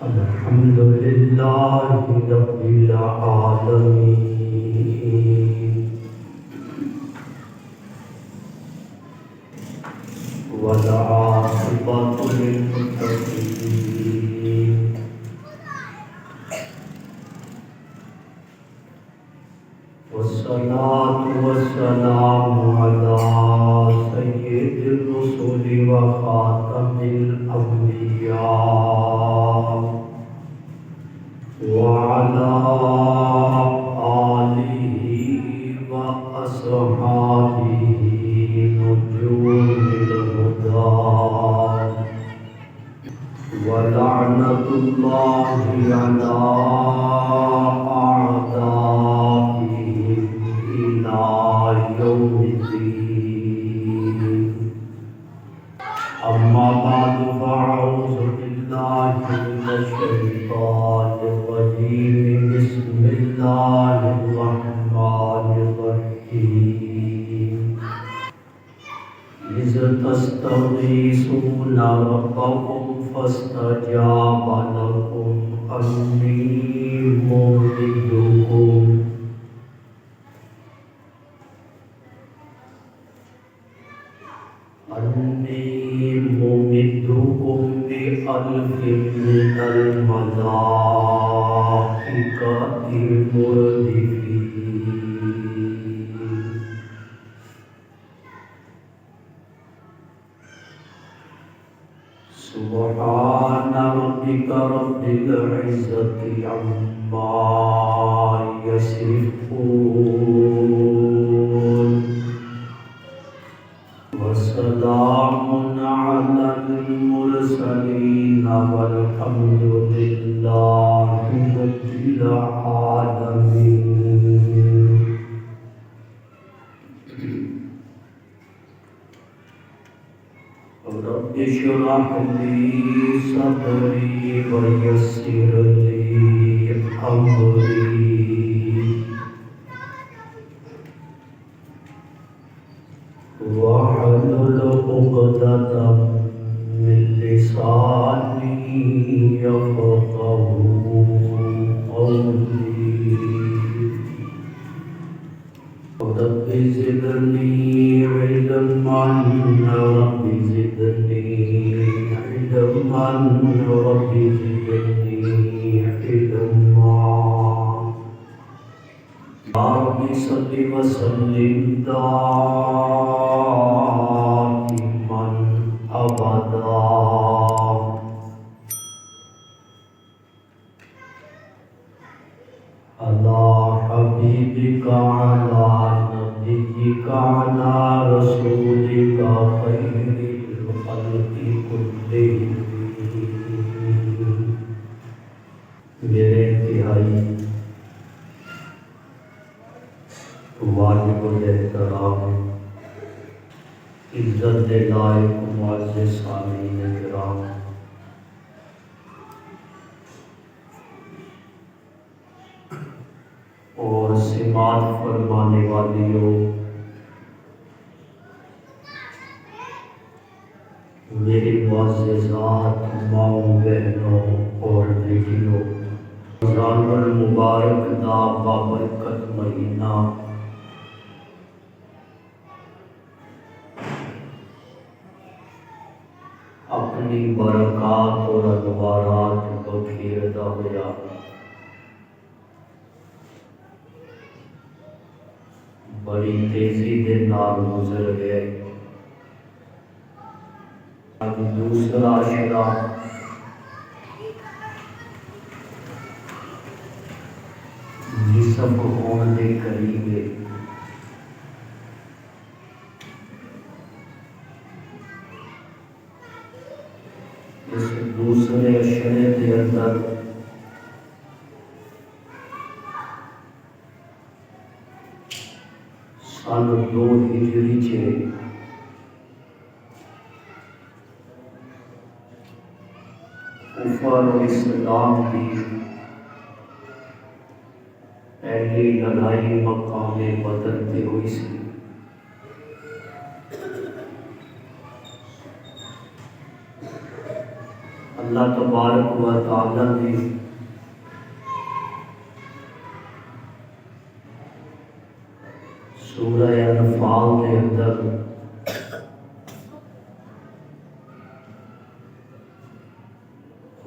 الحمد لله رب العالمين والعاقبة للمتقين والصلاة والسلام على سيد الرسل وخاتم الأنبياء وعلى آله وأصحابه نجوم الهدى ولعنة الله على أعدائهم إلى يوم الدين. أما بعد فأعوذ بالله من الشيطان الرجيم. بسم الله الرحمن الرحيم. إذ تستغيثون ربكم فاستجاب لكم أني ممدكم بألف من الملائكة مردفين. سبحان ربك رب العزة عما يصفون وسلام على المرسلين والحمد لله رب العالمين. رب اشرح لي صدري ويسر لي أمري واحلل عقدة من لساني يفقهوا قولي. رب زدني علما رب زدني علما رب زدني علما. يا رب صل وسلم دائما أبدا على حبيبك على نبيك على رسولك خير الخلق كلهم. میرے انتہائی واجب الاحترام عزت دے لائق معزز سامعین کرام، اور سماعت فرمانے والیوں، میری معززات ماؤں بہنوں اور بیٹیوں، رمضان المبارک دا بابرکت مہینہ اپنی برکات اور انوارات بخیرتا ہوا بڑی تیزی دے نال گزر گئے. دوسرا عشرہ نصف ہون دے قریب ہے. اس دوسرے عشرے کے اندر سن 2 ہجری چھے کفر و اسلام کی پہلی لڑائی مقام بدر پہ ہوئی سی. اللہ تبارک و تعالی نے سورہ انفال کے اندر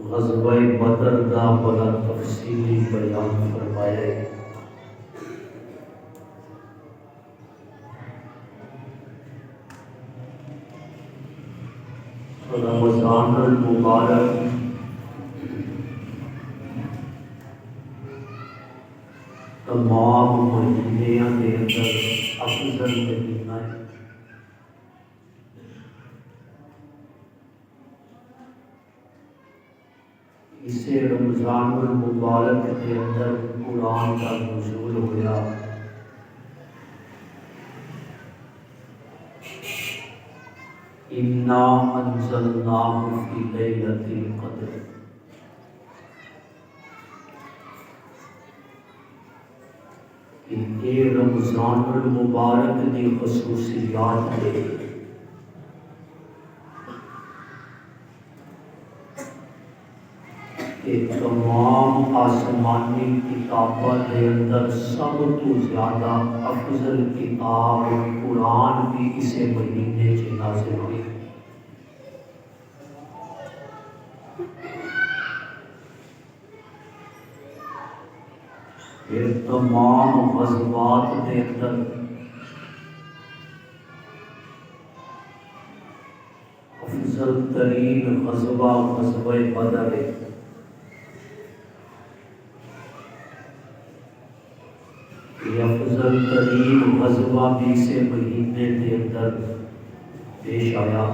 غزوہ بدر کا بڑا تفصیلی بیان فرمایا ہے۔ رمضان المبارک تمام مہینوں کے اندر افضل مہینہ ہے۔ اسے رمضان المبارک کے اندر قرآن کا نزول ہوا۔ اِنَّا أَنزَلْنَاهُ فِي لَيْلَةِ الْقَدْرِ، کہ یہ رمضان المبارک کی خصوصیات ہے کہ تمام آسمانی کتابوں کے اندر سب تو زیادہ افضل کتاب قرآن بھی اسے مہینے سے نازل ہوئی۔ پھر تمام غزوات کے اندر افضل ترین غزوہ غزوہ بدر ہے۔ یہ افضل ترین غزوہ بھی سے مہینے کے اندر پیش آیا۔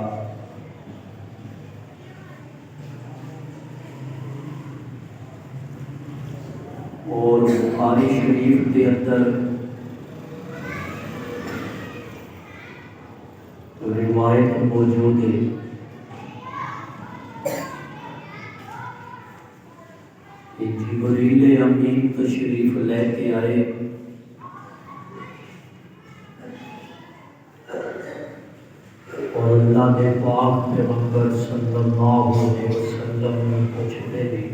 اور بخاری شریف کے اندر روایت موجود ہے کہ جبریل امین تشریف لے کے آئے اور اللہ کے پاک پیغمبر صلی اللہ علیہ وسلم نے پوچھتے بھی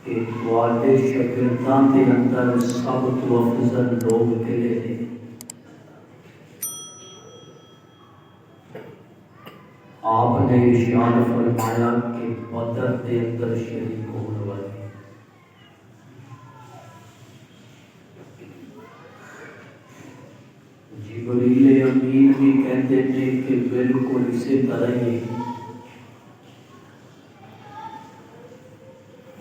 کہ تواڈے شاگرداں دے اندر سب تو افضل لوگ کہڑے نے؟ آپ نے ارشاد فرمایا کہ بدر کے اندر شریک ہونے والے۔ جبریل امین بھی کہتے تھے کہ بالکل اسی طرح ہی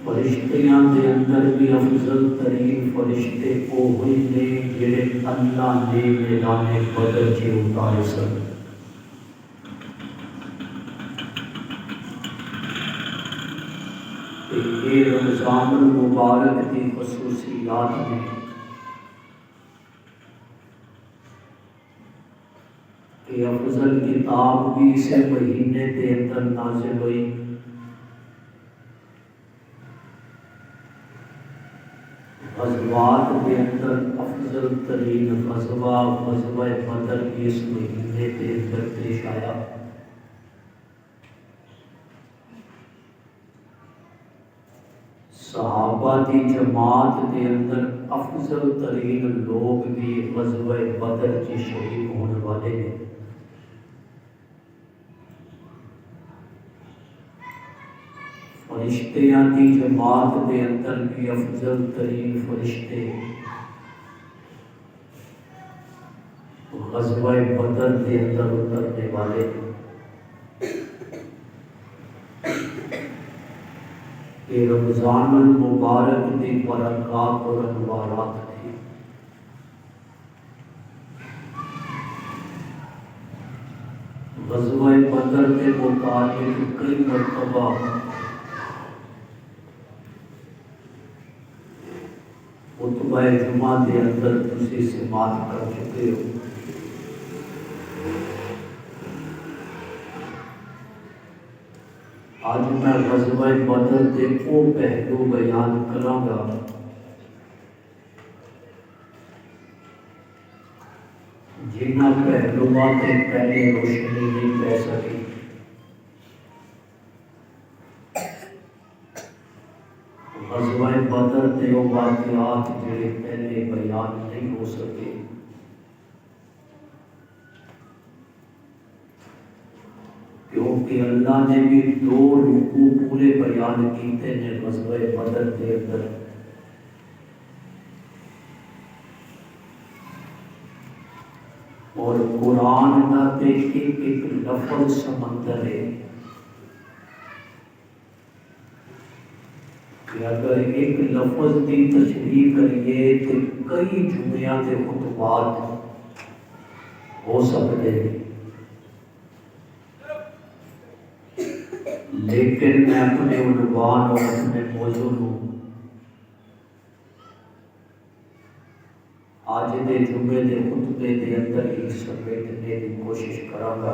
فرشتیاں دے اندر بھی افضل ترین فرشتے وہ ہوئی نے جڑے اللہ نے میدان بدر چ اتارے سن۔ یہ رمضان المبارک کی خصوصیات میں کہ افضل کتاب بھی اسے مہینے کے اندر نازل ہوئی۔ غزوات کے اندر افضل ترین غزوہ غزوہ بدر بھی اس مہینے کے اندر پیش آیا۔ صحابہ کی جماعت کے اندر افضل ترین لوگ بھی غزوہ بدر کے شریک ہونے والے ہیں۔ فرشتیاں کی جماعت کے اندر بھی افضل ترین فرشتے غزوہ بدر کے اندر اترنے والے ہیں۔ یہ رمضان المبارک کی برکات اور انوارات تھی۔ غزوہ بدر کے متعلق کئی مرتبہ خطبہ جمعہ کے اندر تسی سماعت کر چکے ہو۔ آج میں غزوہ بدر کے وہ پہلو بیان کراں گا جنہاں پہلو صبح کے پہلے روشنی نہیں پہ سکی، غزوہ بدر کے وہ واقعات جڑے پہلے بیان نہیں ہو سکے، کیونکہ اللہ نے بھی 2 رکوع پورے بیان کیتے ہیں غزوہ بدر کے اندر۔ اور قرآن کا تے ایک ایک لفظ سمندر ہے کہ اگر ایک لفظ کی تشریح کریے تو کئی جمعیاں کے خطبات ہو سکتے ہیں، لیکن میں اپنے عنوان اور اپنے موضوع آج دے جمعے دے خطبے دے اندر ہی سمیٹنے کی کوشش کراں گا۔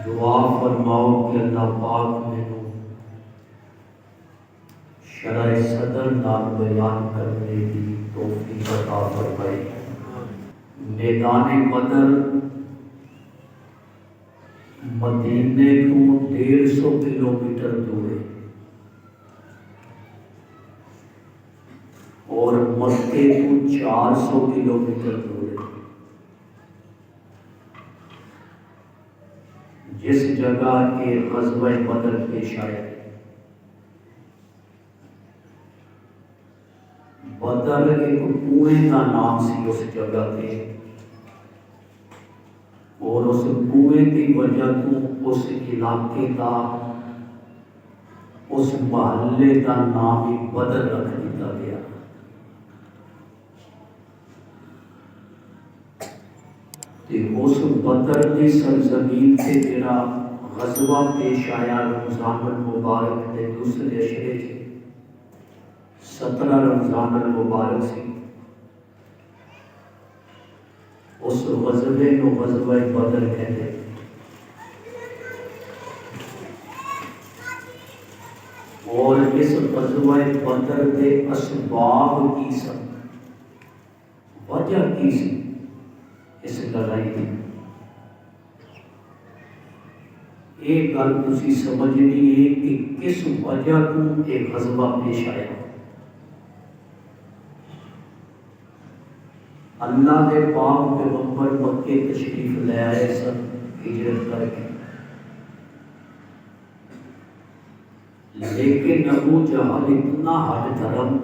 دعا فرماؤ کہ اللہ پاک مینوں شرح صدر نال بیان کرنے کی توفیق عطا فرمائے۔ میدان بدر مدینے کو 150 کلومیٹر دور ہے اور مکے کو 400 کلومیٹر دور ہے۔ جس جگہ کے غزوہ بدر پیش آیا، بدر ایک کنویں کا نام سی اس جگہ کے، اور اس کنویں کی وجہ تو اس علاقے کا، اس محلے کا نام ہی بدر رکھ دیا گیا۔ اس بدر کی سرزمین سے جڑا غزوہ پیش آیا رمضان المبارک کے دوسرے اشرے 17 رمضان المبارک سی، اس غزوے کو غزوہ بدر کہتے ہیں۔ اور اس غزوہ بدر کے اسباب کی سن، وجہ کی سی اس لڑائی کی، ایک گل تسی سمجھنی ہے کہ کس وجہ کو ایک غزوہ پیش آیا۔ اللہ کے پاک پیغمبر مکے تشریف لے آئے سن ہجرت کر کے، لیکن ابو جہل اتنا ہٹ دھرم،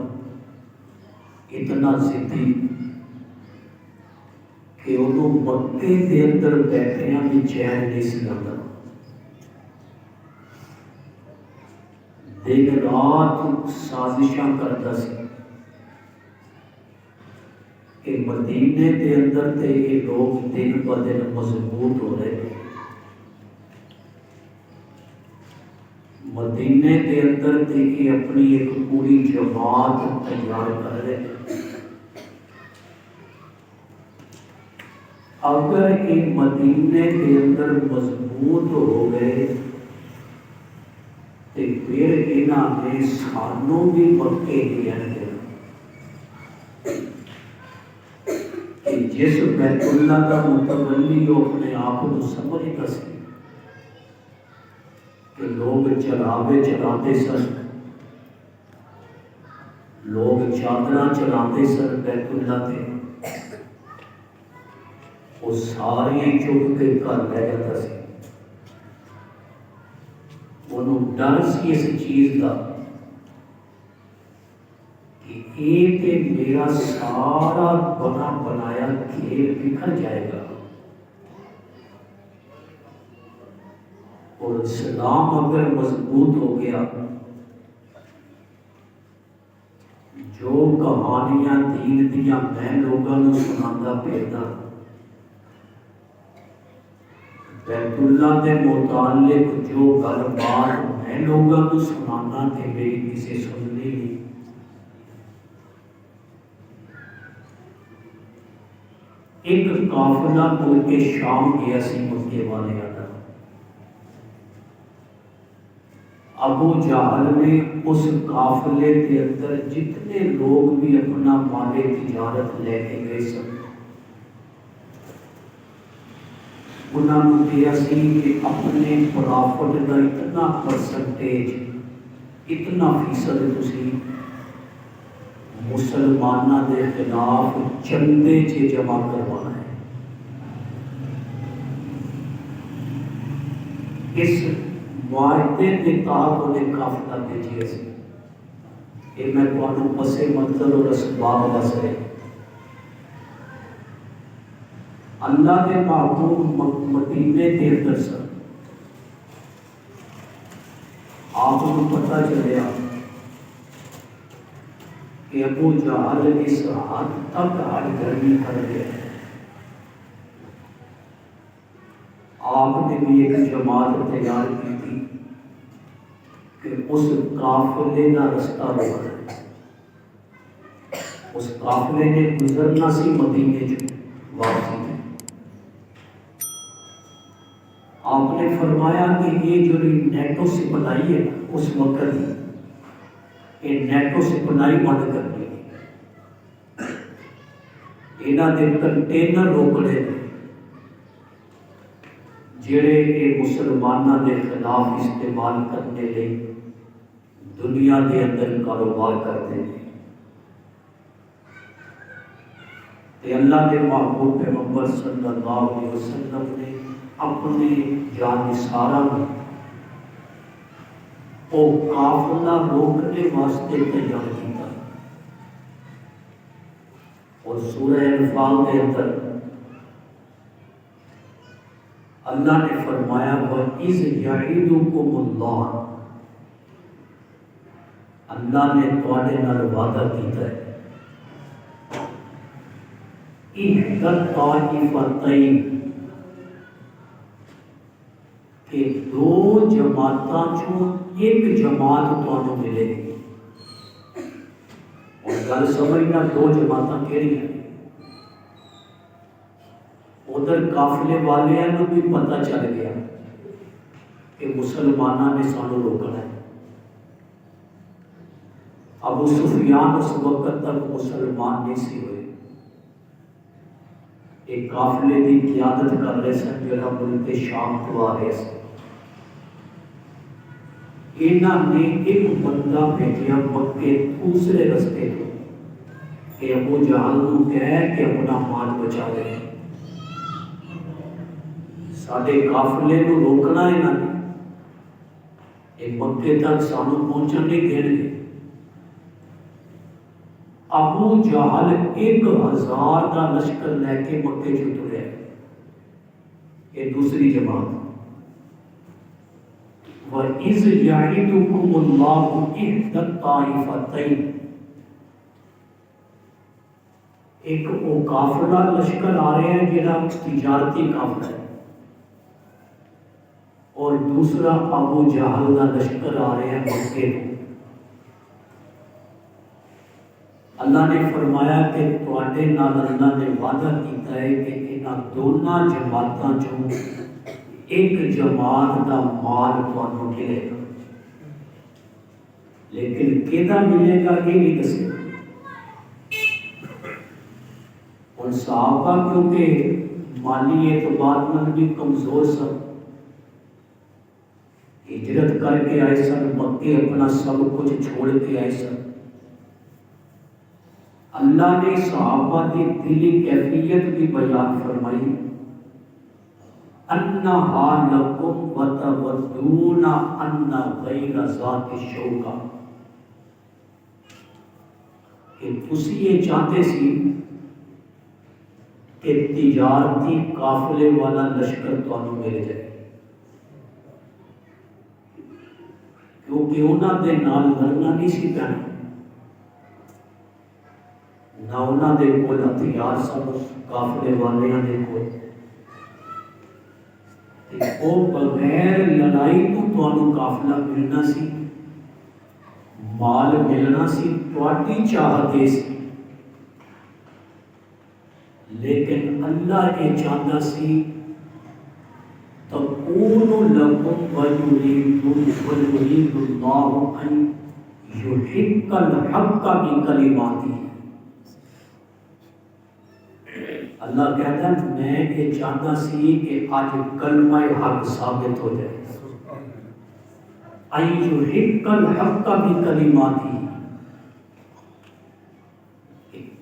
اتنا ضدی کہ انہوں مکے کے اندر بیٹھیاں بھی چین نہیں سی لگتا، دن رات سازشاں کرتا سی کہ مدینے کے اندر تے یہ لوگ دن ب دن مضبوط ہو رہے ہیں، مدینے کے اندر تے یہ اپنی ایک پوری جماعت تیار کر رہے ہیں۔ اگر یہ مدینے کے اندر مضبوط ہو گئے تو پھر انہوں نے سانوں بھی مکے دیا کہ جس بیت اللہ کا متولی وہ اپنے آپ کو سمجھتا سی کہ لوگ چراغے چلاتے سن، لوگ چادر چلاتے سن بیت اللہ کے، وہ ساری چپ کے گھر لے جاتا سی۔ انہوں ڈر سی اس چیز کا کہ یہ میرا سارا بنا بنایا کھیل بکھر جائے گا، اور اسلام اگر مضبوط ہو گیا، جو کہانیاں دین دیا میں لوگوں کو سناتا پھردا، بیت اللہ کے متعلق جو گل بات میں لوگوں کو سنانا کہ میری کسی سننی نہیں۔ ایک قافلہ ملک شام گیا سی مکے والے کا، ابو جہل نے اس قافلے کے اندر جتنے لوگ بھی اپنا مال تجارت لے کے گئے سن، انہوں نے کہا سی کہ اپنے پرافٹ کا اتنا پرسنٹیج، اتنا فیصد تسی مسلمانوں کے خلاف چندے چ جمع کروانا ہے۔ اس معاہدے کے تحت انہیں قافلہ بھیجیا سی۔ یہ میں تمہیں پس منظر اور اسباب دس رہا۔ اللہ کے محبوب مدینے کے اندر سن، آپ کو پتہ چلیا کہ ابو جہل اس حد تک ہر گرمی کر گیا ہے۔ آپ نے بھی ایک جماعت تیار کی تھی کہ اس قافلے کا رستہ روکنا ہے۔ اس قافلے نے گزرنا سی مدینے سے واپسی میں۔ آپ نے فرمایا کہ یہ جو نیٹو سپلائی ہے اس وقت یہ نیٹو سپلائی بند کرنی ہے، یہاں کے کنٹینر روکنے جڑے یہ مسلمانوں کے خلاف استعمال کرنے لئی دنیا کے اندر کاروبار کرتے ہیں۔ اللہ کے محبوب پیغمبر صلی اللہ علیہ وسلم نے اپنے جانثارا میں وہ قافلہ روکنے واسطے تیار کیا، اور سورہ انفال کے اندر اللہ نے فرمایا وَإِذْ يَعِدُكُمُ اللَّهُ، اللہ نے تواڈے نال وعدہ کیتا ہے اِحْدَى الطَّائِفَتَيْنِ کہ دو جماعتاں چوں ایک جماعت تانوں ملے گی۔ اور گل سمجھنا دو جماعتاں کہڑی ہیں؟ ادھر قافلے والوں کو بھی پتہ چل گیا کہ مسلمانوں نے سانو روکنا ہے۔ ابو سفیان اس وقت تک مسلمان نہیں سی ہوئے، ایک قافلے کی قیادت کر رہے سن جڑا ملک شام تو آ رہے سن۔ انہوں نے ایک بندہ بھیجیا مکے دوسرے رستے کو کہ ابو جہل کو کہہ کہ اپنا مال بچا لے، سارے قافلے کو روکنا ہے نا، یہ مکے تک سانو پہنچن نہیں دین گے۔ ابو جہل 1000 کا لشکر لے کے مکے سے تریا، یہ دوسری جماعت۔ وَإِذْ يَعِدُكُمُ اللَّهُ إِحْدَى الطَّائِفَتَيْنِ، ایک وہ قافلہ لشکر آ رہے ہیں جہاں تجارتی قافلہ ہے، اور دوسرا ابو جہل کا لشکر آ رہے ہیں مکے کو۔ اللہ نے فرمایا کہ تواڈے نال اللہ نے وعدہ کیتا ہے کہ انہاں دونوں جماعتاں چوں ایک جماعت کا مال تانوں ملے گا، لیکن کیدا ملے گا یہ نہیں دسے۔ اور صحابہ کیونکہ مالی اعتبار میں بھی کمزور سن، ہجرت کر کے آئے سن، مکے اپنا سب کچھ چھوڑ کے آئے سن۔ اللہ نے صحابہ کی دلی کیفیت بھی بیان فرمائی، انہا لکم وتودون ان غیر ذات الشوکہ، کہ تسی یہ چاہتے سی کہ تجارتی قافلے والا لشکر تانوں مل جائے، کیونکہ انہوں نے نال لڑنا نہیں سی پینا، نہ انہوں نے کوئی ہتھیار سن قافلے والیاں دے کوئی، وہ بغیر لڑائی تو تانوں قافلہ ملنا سی، مال ملنا سی، تواڈی چاہتے سی، لیکن اللہ یہ چاہتا سی تکون يقول لكم ويريد الله أن يحق الحق بكلماته. اللہ کہتا ہے میں یہ چاہتا سی کہ آج کلمہ حق ثابت ہو جائے. أن يحق الحق بكلماته.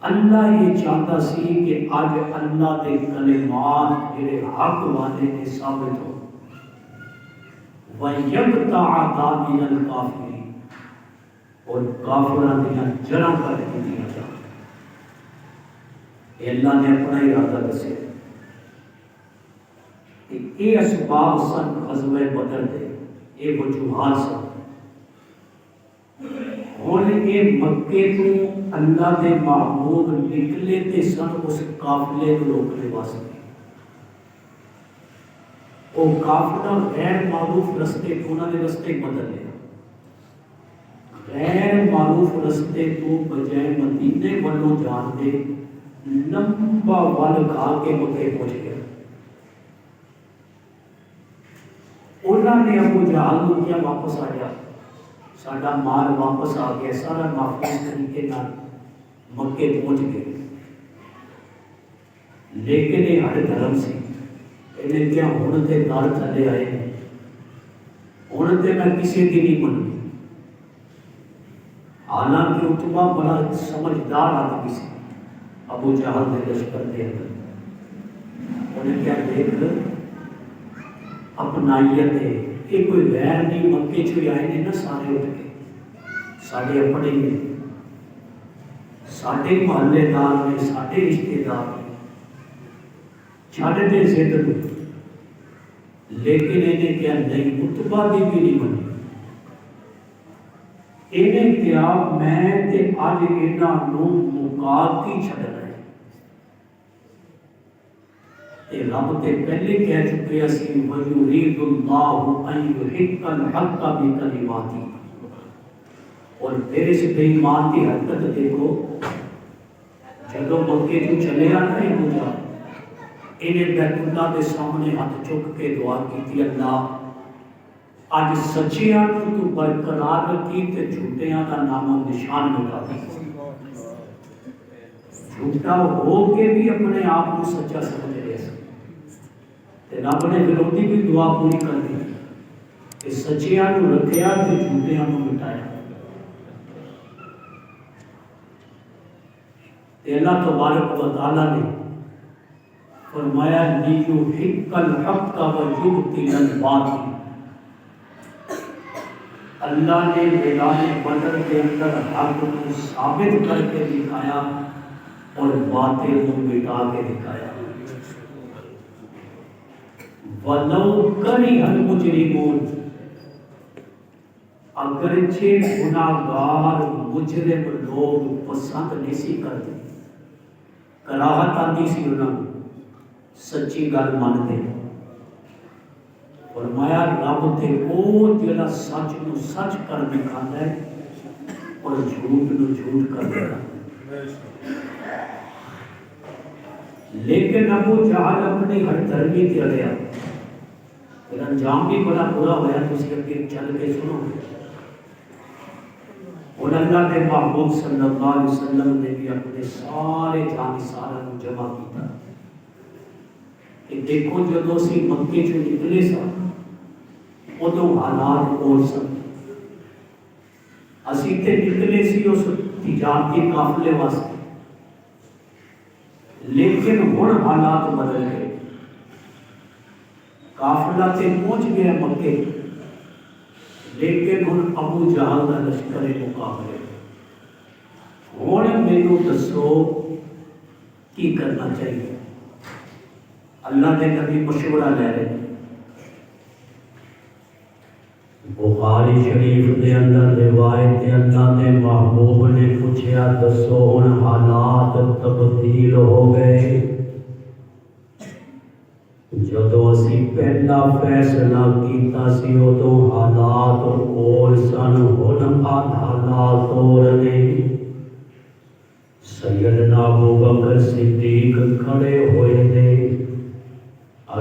اللہ یہ چاہتا سی کہ آج اللہ کے کلمات جڑے حق والے نے ثابت ہو. وَيَقْطَعَ دَابِرَ الْكَافِرِينَ. اور کافراں دیاں جڑاں کٹ دتیاں جان. اللہ نے اپنا ارادہ دسیا کہ یہ اسباب سن غزوہ بدر دے، یہ وجوہات سن. ہن یہ مکے تو اللہ دے محبوب نکلے تے سن اس قافلے کو روکنے واسطے. وہ قافلہ غیر معروف رستے تو انہوں نے رستے بدل لیا. غیر معروف رستے تو بجائے مدینے والوں جان دے لمبا ول کھا کے مکے پہنچ گیا. انہوں نے ابو جہل کو کیا واپس آ جا، ساڈا مال واپس آ گیا، سارا محفوظ طریقے نال مکے پہنچ گئے. لیکن یہ ہر دھرم سی. انہیں کیا ہن تے دار تھلے آئے ہیں، ہن تے میں کسی دی نہیں مننی. حالانکہ اتبا بڑا سمجھدار آدمی سی ابو جہل دے لشکر دے اندر. انہیں کیا دیکھ اپنائیت ہے، یہ کوئی غیر نہیں، مکے چوئی آئے نے نا سارے اٹھ کے، ساڑھے اپنے نے، ساڑھے محلے دار نے، ساڑھے رشتے دار نے، چھاڑے دے زیدر نے. لیکن انہیں کیا نہیں، اتبا دی بھی نہیں بنی. انہیں کیا میں تے آج انہاں نو مقاتی چھڑنا ہے. تے رب تے پہلے کہہ چکے اسی وَيُرِيدُ اللَّهُ أَن يُحِقَّ الْحَقَّ بِكَلِمَاتِهِ. اور پھر اس بے ایمان کی حرکت دیکھو، جدو مکے تو چلے آنا ہی ہو جا، انہیں بیت اللہ کے سامنے ہاتھ چک کے دعا کی تھی، اللہ آج سچیاں تو برقرار رکھی تے جھوٹیاں کا نام و نشان مٹا دی. جھوٹا ہو کے بھی اپنے آپ کو سچا سمجھ رہے ہیں. رب نے وروٹی بھی دعا پوری کر دی کہ سچیاں نو رکھیا تے جھوٹیاں نو مٹایا. تے اللہ تبارک و تعالی نے فرمایا لِيُحِقَّ الْحَقَّ وَيُبْطِلَ الْبَاطِلَ. اللہ نے میدان بدر کے اندر حق کو ثابت کر کے دکھایا اور باطل کو مٹا کے دکھایا. وَلَوْ كَرِهَ الْمُجْرِمُونَ. اگرچہ گناہگار مجرم لوگ پسند نہیں سی کرتے، کراہت آتی سی انہوں سچی گل مانتے. فرمایا رب تے او جڑا سچ نو سچ کر دکھاتا ہے اور جھوٹ نو جھوٹ کر دیتا. لیکن ابو جہل اپنی ہر دھرمی تے اڑیا، پھر انجام بھی بڑا برا ہوا. تسی اگے چل کے سنو. اور اللہ کے محبوب صلی اللہ علیہ وسلم نے بھی اپنے سارے جانساروں کو جمع کیتا کہ دیکھو جدو اسی مکے چوں نکلے سن ادو حالات اور سن. اسی تے نکلے سی اس تجارتی قافلے واسطے، لیکن ہن حالات بدل گئے. قافلہ تے پہنچ گیا مکے، لیکن ہن ابو جہل کا لشکر مقابلے. ہن مینوں دسو کی کرنا چاہیے. اللہ کے نبی مشورہ لے رہے ہیں. بخاری شریف دے اندر روایت ہے، اللہ کے محبوب نے پوچھا دسو ہن حالات تبدیل ہو گئے. جدو اسی پہلا فیصلہ کیتا سی ادو حالات اور سن، ہن حالات اور نے. سیدنا ابو بکر صدیق کھڑے ہوئے نے،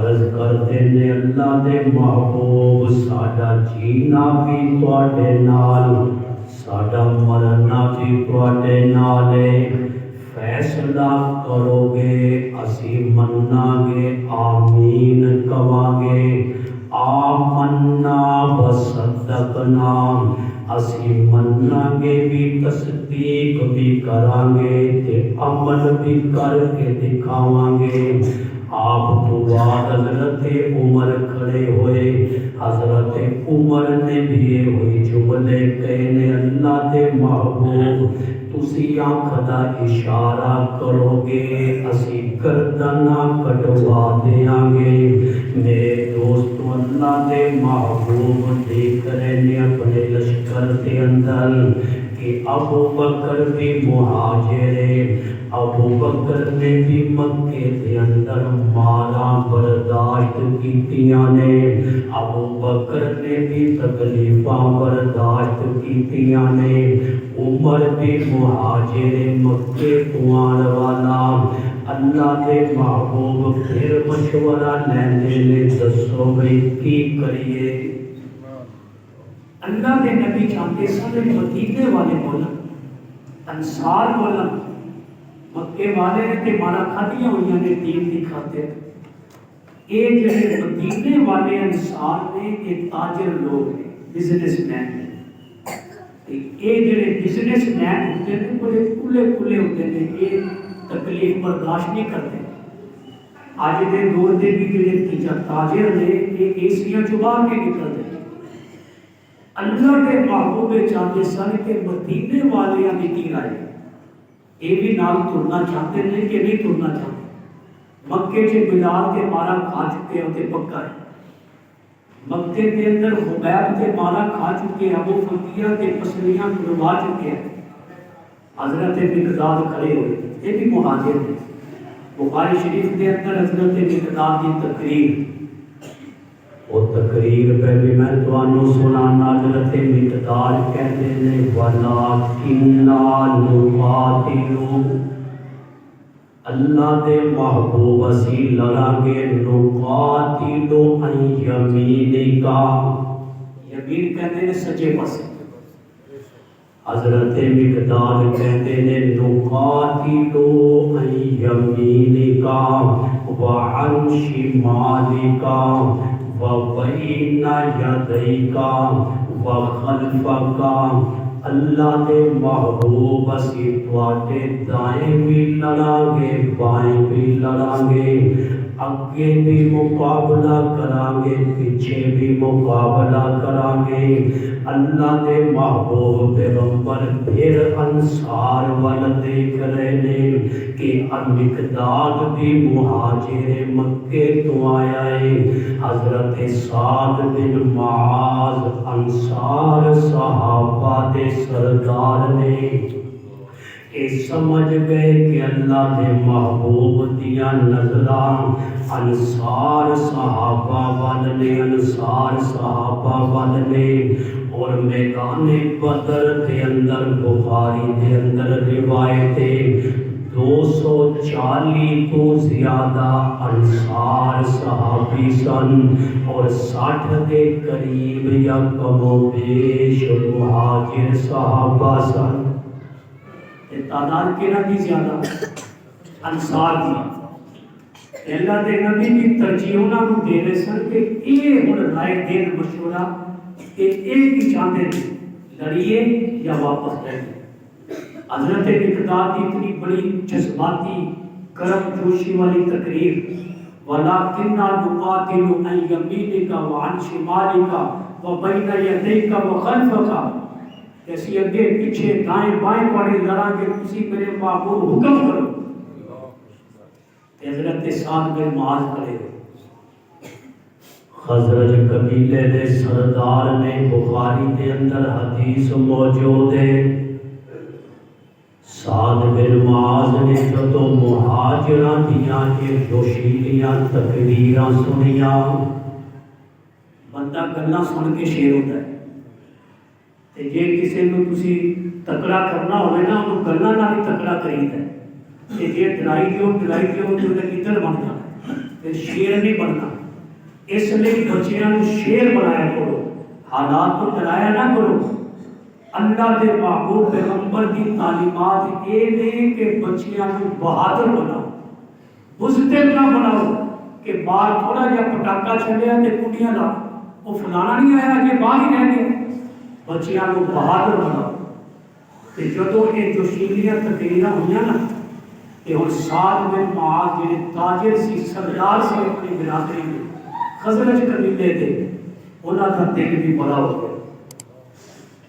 عرض کرتے نے اللہ دے محبوب ساڈا جینا بھی تواڈے نال ساڈا مرنا بھی تواڈے نال ہے فیصلہ کرو گے اسی مننا گے آمین کہاں گے آمنا وصدقنا اسی مننا گے بھی تصدیق بھی کران گے تے عمل بھی کر کے دکھاواں گے آپ تو بعد حضرت عمر کھڑے ہوئے حضرت عمر نے بھی ہوئی جملے کہنے اللہ دے محبوب تسی آنکھ دا اشارہ کرو گے اسی گردناں کٹوا دیاں گے میرے دوستو اللہ دے محبوب دیکھ رہے نے اپنے لشکر کے اندر کہ ابو بکر بھی مہاجر ابو بکر نے بھی مکے کے اندر مارا برداشت کیتیاں نے ابو بکر نے بھی تکلیفاں برداشت کیتیاں نے عمر بھی مہاجر مکے تو آن والا اللہ کے محبوب پھر مشورہ لینے نے دسو بھئی کی کریے اللہ کے نبی چاہتے سارے مدینے والے بولن انصار بولن مکے والے نے تے مارا کھاتیاں ہوئی نے دین کی خاطر اے جڑے مدینے والے انصار نے ایک تاجر لوگ ہیں بزنس مین اے جڑے بزنس مین ہوتے ہیں بڑے کھلے ہوتے ہیں یہ تکلیف برداشت نہیں کرتے آج دے دور دے بھی جڑے تاجر نے یہ ایسیاں چبا کے نکلتے اللہ کے محبوب چاہتے سن کہ مدینے والے کی رائے یہ بھی نال ترنا چاہتے ہیں کہ نہیں ترنا چاہتے مکے سے بلال کے مارا کھا چکے ہوتے پکا ہے مکے کے اندر حبیب کے مارا کھا چکے ابو فقیہ کے پسلیاں تلوا چکے ہیں حضرت مقداد کھڑے ہوئے یہ بھی مہاجر ہیں بخاری شریف کے اندر حضرت مقداد کی تقریر وہ تقریر پہ بھی میں توانو سنانا حضرت مقداد کہتے ہیں وَلَٰكِنَّا نُقَاتِلُ اللہ دے محبوب اسی لڑا گے نقاتلو ان یمینی کا یمین کہتے ہیں سچے پاسے حضرت مقداد کہتے ہیں نقاتلو ان یمینی کا وعن شمالی کا وبین یدی کا وخلف کا اللہ دے محبوب اسی تواڈے دائیں بھی لڑا گے بائیں بھی لڑا گے اگے بھی مقابلہ کران گے پیچھے بھی مقابلہ کران گے اللہ دے محبوب پیغمبر پھر انصار وال دیکھ رہے نے کہ مقداد بھی مہاجر مکے تو آیا ہے حضرت سعد بن معاذ انصار صحابہ دے سردار نے کہ سمجھ گئے کہ اللہ دے محبوب دیا نظراں انصار صحابہ والے انصار صحابہ والے اور میدان بدر کے اندر بخاری کے اندر روایت 240 تو زیادہ انصار صحابی سن اور 60 کے قریب یا کم و بیش مہاجر صحابہ سن تعداد کینا دی زیادہ انصار دی اللہ دے نبی کی ترجیح انہاں کو دے رہے سن کہ یہ ہن رائے دین مشورہ کہ ایک ہی چاہتے ہیں لڑیے یا واپس جائیں حضرت مقداد کی اتنی بڑی جذباتی کرم جوشی والی تقریر وَلَٰكِنَّا نُقَاتِلُ عَنْ يَمِينِكَ وَعَنْ شِمَالِكَ وَبَيْنَ يَدَيْكَ وَخَلْفَكَ کیسی اگے پیچھے دائیں بائیں پڑے لڑا کے کسی میرے محبوب حکم کرو حضرت سعد بن معاذ کرے خزرج قبیلے دے سردار نے بخاری دے اندر حدیث موجود ہے سعد بن معاذ نے تو مہاجران دیاں کے جوشیلیاں تقریراں سنیاں بندہ گلاں سن کے شیر ہوتا ہے جے کسی کو تسی تکڑا کرنا ہوئے نا انہوں گلنا نہ بھی تکڑا کرید ہے جے ڈرائی دیو تو ادھر بن جانا پھر شیر نہیں بننا اس لیے بچیاں نو شیر بنایا کرو، حالات تو ڈرایا نہ کرو۔ اللہ دے محبوب پیغمبر کی تعلیمات یہ نہیں کہ بچیاں نو بہادر بناؤ، بزدل نہ بناؤ کہ باہر تھوڑا جہا پٹاکا چلیا تے کڑیاں لا وہ فلانا نہیں آیا کہ باہر ہی رہ گئے۔ بچیاں نو بہادر بناؤ۔ تے جدوں یہ جوشیلیاں تقریراں ہوئیاں نا کہ ہن سعد بن معاذ جڑے تاجر سی، سردار سی اپنی برادری میں، خزرج قبیلے دے، انہاں دا دل بھی بڑا ہو گیا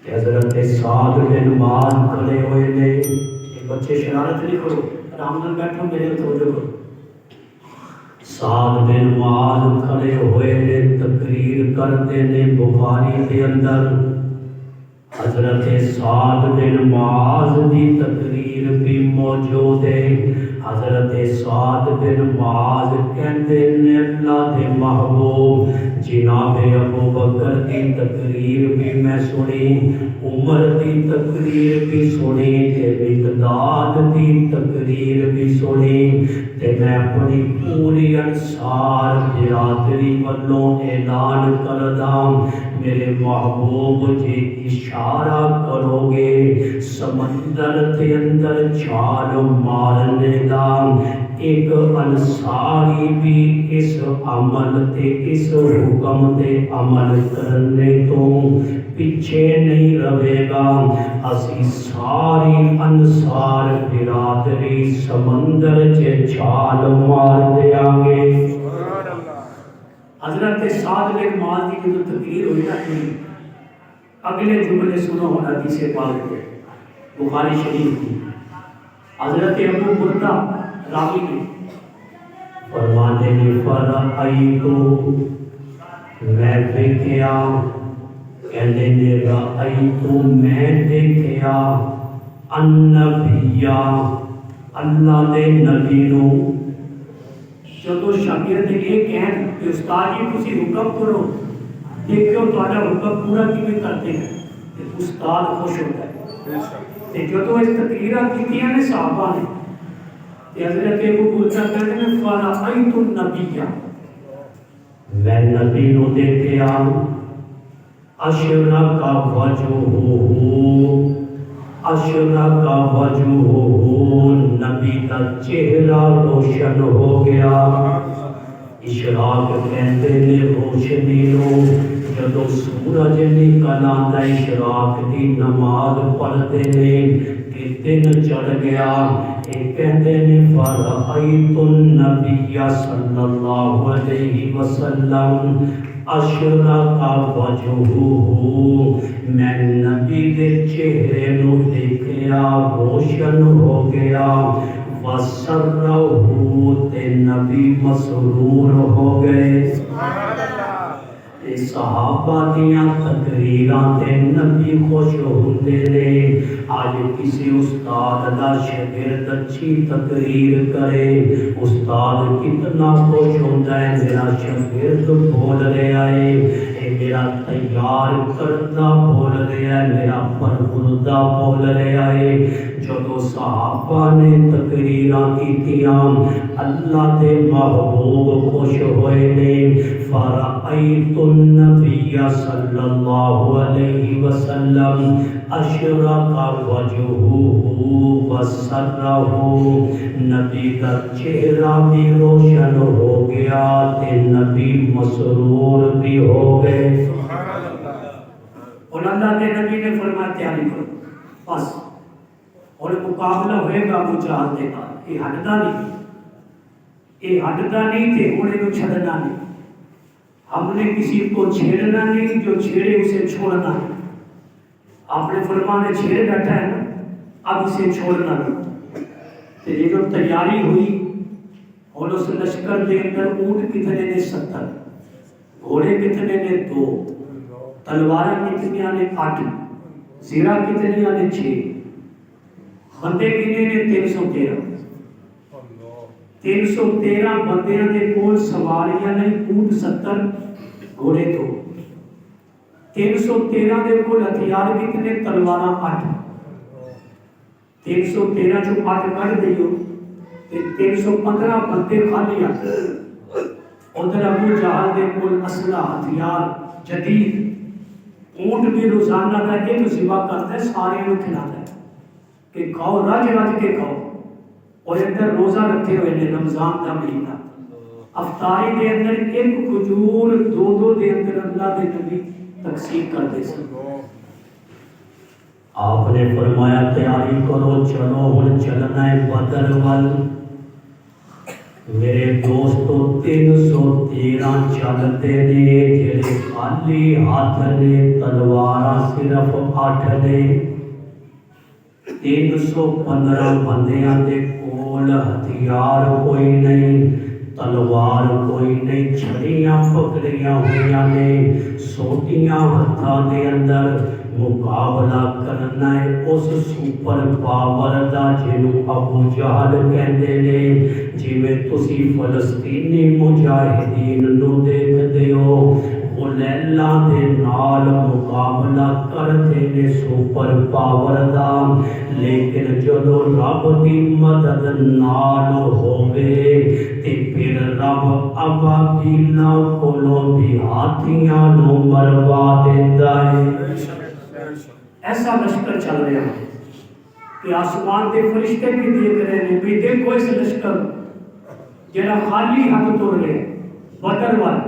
کہ حضرت سعد بن معاذ کھڑے ہوئے نے۔ یہ بچے شرارت نہیں کرو، آرام نال بیٹھو، میرے توجہ کرو۔ سعد بن معاذ کھڑے ہوئے نے، تقریر کرتے نے بخاری کے اندر۔ حضرت سعد بن معاذ دی تقریر بھی موجود ہے۔ حضرت سعد بن معاذ کہتے ہیں اللہ دے محبوب جناب ابو بکر کی تقریر بھی میں سنی، عمر دی تقریر بھی سنی، تے مقداد دی تقریر بھی سنی، تے میں اپنی پوری انصار برادری والوں اعلان کردہ میرے محبوب جی اشارہ کرو گے سمندر کے اندر چھال مارنے دا، ایک انصاری بھی اس عمل تے اس حکم تے عمل کرنے تو پیچھے نہیں رہے گا۔ اسی ساری انصار برادری سمندر چے چھال مار دیا گے۔ حضرت سعد بن معاذ کی جو تقریر ہوئی نا، اگلے جملے سنو ہوں حدیث پاک کے بخاری شریف کی۔ حضرت ابو بردہ راوی نے فرماتے ہیں فرأیتو، میں دیکھیا، کہنے نے رأیتو میں دیکھیا، النبی اللہ دے نبی نو۔ جدو شاگرد یہ کہیں کہ استاد جی تسی حکم کرو، دیکھو تہاڈا حکم پورا کیویں کرتے ہیں، تے استاد خوش ہوتا ہے۔ تے جدو اس تقریراں کیتیاں نے صحابہ نے، تے حضرت ابو بردہ کہتے ہیں فرأیت النبی، میں نبی نو دیکھیا، اشرق وجہہ، اشرق وجہہ، نبی کا چہرہ روشن ہو گیا۔ اشراق کہتے نے روشنی نو، جدو سورج نکل آندا اشراق دی نماز پڑھتے نے کہ دن چڑھ گیا۔ یہ کہتے نے فرأیت النبی صلی اللہ علیہ وسلم اشرق وجہہ، میں نبی دے چہرے نو دیکھیا روشن ہو گیا۔ وسرہ، تے نبی مسرور ہو گئے۔ صحابہ دیاں تقریراں تے نبی خوش ہوندے نے۔ آج کسی استاد دا شاگرد اچھی تقریر کرے، استاد کتنا خوش ہوندا ہے میرا شاگرد بول رہا ہے، اے میرا تیار کردہ بول رہا ہے، میرا پروردہ بول رہا ہے۔ جدو صحابہ نے تقریراں کیتیاں اللہ دے محبوب خوش ہوئے نے۔ فرأیت النبی صلی اللہ علیہ وسلم اشرق وجہہ وسرہ، نبی کا چہرہ بھی روشن ہو گیا تے نبی مسرور بھی ہو گئے۔ اور اللہ کے نبی نے فرمایا تیاری کرو، بس اور مقابلہ ہوئے گا ابو جہل دے نال۔ یہ ہٹدا نہیں، یہ ہٹدا نہیں تے ہن اینو چھڈنا نہیں۔ ہم نے کسی کو چھیڑنا نہیں، جو چھیڑے اسے چھوڑنا نہیں۔ آپ نے فرمانے چھیڑے بیٹھا ہے نا، اب اسے چھوڑنا نہیں۔ تے یہ جو تیاری ہوئی اور اس لشکر کے اندر اونٹ کتنے نے 70، گھوڑے کتنے نے 2، تلواریں کتنی نے 8، زیرہ کتنی نے 6، بندے کتنے نے 313۔ 313 بندیاں دے کول سواریاں نہیں، اونٹ 70، گھوڑے 2۔ 313 دے کول ہتھیار کتنے؟ تلواراں 8۔ 313 چوں 8 کٹ دیو تے 315 بندے خالی آ۔ ادھر ابو جہل دے کول اسلحہ ہتھیار جدید، اونٹ بھی روزانہ کا ایک ذبح کرتا ہے، سارے کو کھلاتا ہے کہ کھاؤ، رج رج کے کھاؤ، اور اندر روزہ رکھے ہوئے نے رمضان کا مہینہ، افطاری دے اندر ایک کھجور دو دے اندر اللہ دے نبی تقسیم کر دے سن۔ آپ نے فرمایا تیاری کرو، چلو ہن چلنا ہے بدر وال۔ میرے دوستو 313 چلتے نے، جڑے خالی ہاتھ نے، تلواراں صرف 8 نے۔ 315 بندیاں دے کول ہتھیار کوئی نہیں، تلوار کوئی نہیں، چھڑیاں پکڑیاں ہوئیاں نے، سوٹیاں ہتھاں دے اندر۔ مقابلہ کرنا ہے اس سپر پاور دا جنوں ابو جہل کہندے نے۔ جویں تسی فلسطینی مجاہدین نو دیکھدے ہو، وہ لیلاں دے نال مقابلہ کردے نے سپر پاور دا، لیکن جدوں رب دی مدد نال ہووے تے پھر رب ابابیلاں کولوں بھی ہاتھیاں نو مروا دیندا ہے۔ ایسا لشکر چل رہا ہے کہ آسمان کے فرشتے بھی دیکھ رہے ہیں بھی دیکھو اس لشکر جڑا خالی ہاتھ تر رہے بدر وال۔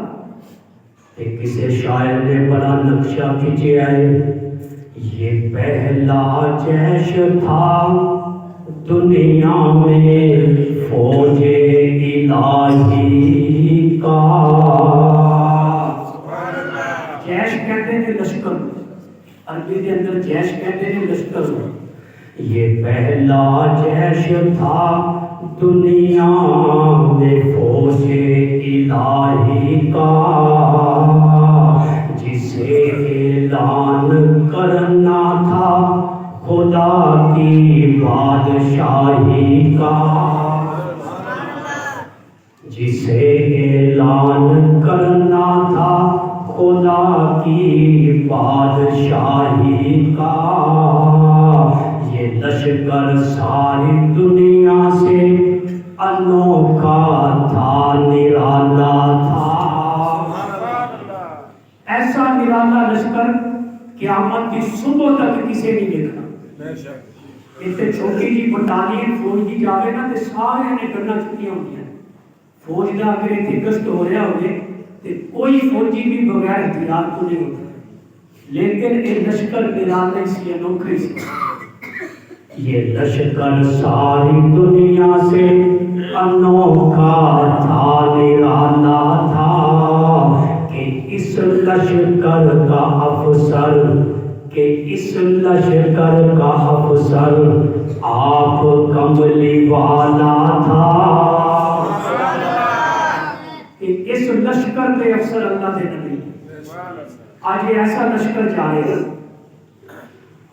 کسی شاعر نے بڑا نقشہ کھینچا ہے، یہ پہلا جیش تھا دنیا میں فوج الہی کا۔ جیش کہتے ہیں لشکر، عربی کے اندر جیش کہتے ہیں لشکر۔ یہ پہلا جیش تھا دنیا میں فوج الہی کا، جسے اعلان کرنا تھا خدا کی بادشاہی کا، جسے اعلان کرنا تھا خدا کی بادشاہی کا۔ یہ لشکر ساری دنیا سے انوکھا تھا، نرالا تھا۔ ایسا نرالا لشکر قیامت کی صبح تک کسی نہیں دیکھنا۔ اتنے چھوٹی جی بٹالین فوج کی جاوے نا تے سارے نے گنا چکیاں ہوتی ہیں، فوج دا اگر اتنے گشت ہو رہا ہوئے کوئی فوجی بھی بغیر ہتھیار کو نہیں ہوتا، لیکن یہ لشکر نرالا اس لیے انوکھا سی۔ یہ لشکر ساری دنیا سے انوکھا تھا، نرالا تھا، کہ اس لشکر کا افسر، کہ اس لشکر کا افسر آپ کملی والا تھا۔ اس لشکر کے افسر اللہ دے نبی، آج یہ ایسا لشکر جا رہے ہیں۔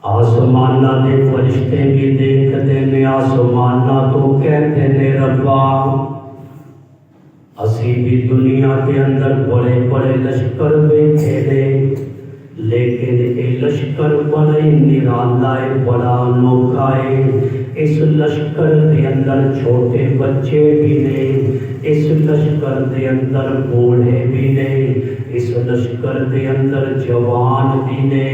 آسمانہ دے فرشتے بھی دیکھتے نے، آسمانہ تو کہتے نے ربا اسی بھی دنیا کے اندر بڑے بڑے لشکر بیٹھے نے، لیکن یہ لشکر بڑا ہی نرالا ہے، بڑا انوکھا ہے۔ اس لشکر دے اندر چھوٹے بچے بھی نے، اس لشکر دے اندر بوڑھے بھی نے، اس لشکر دے اندر جوان بھی نے،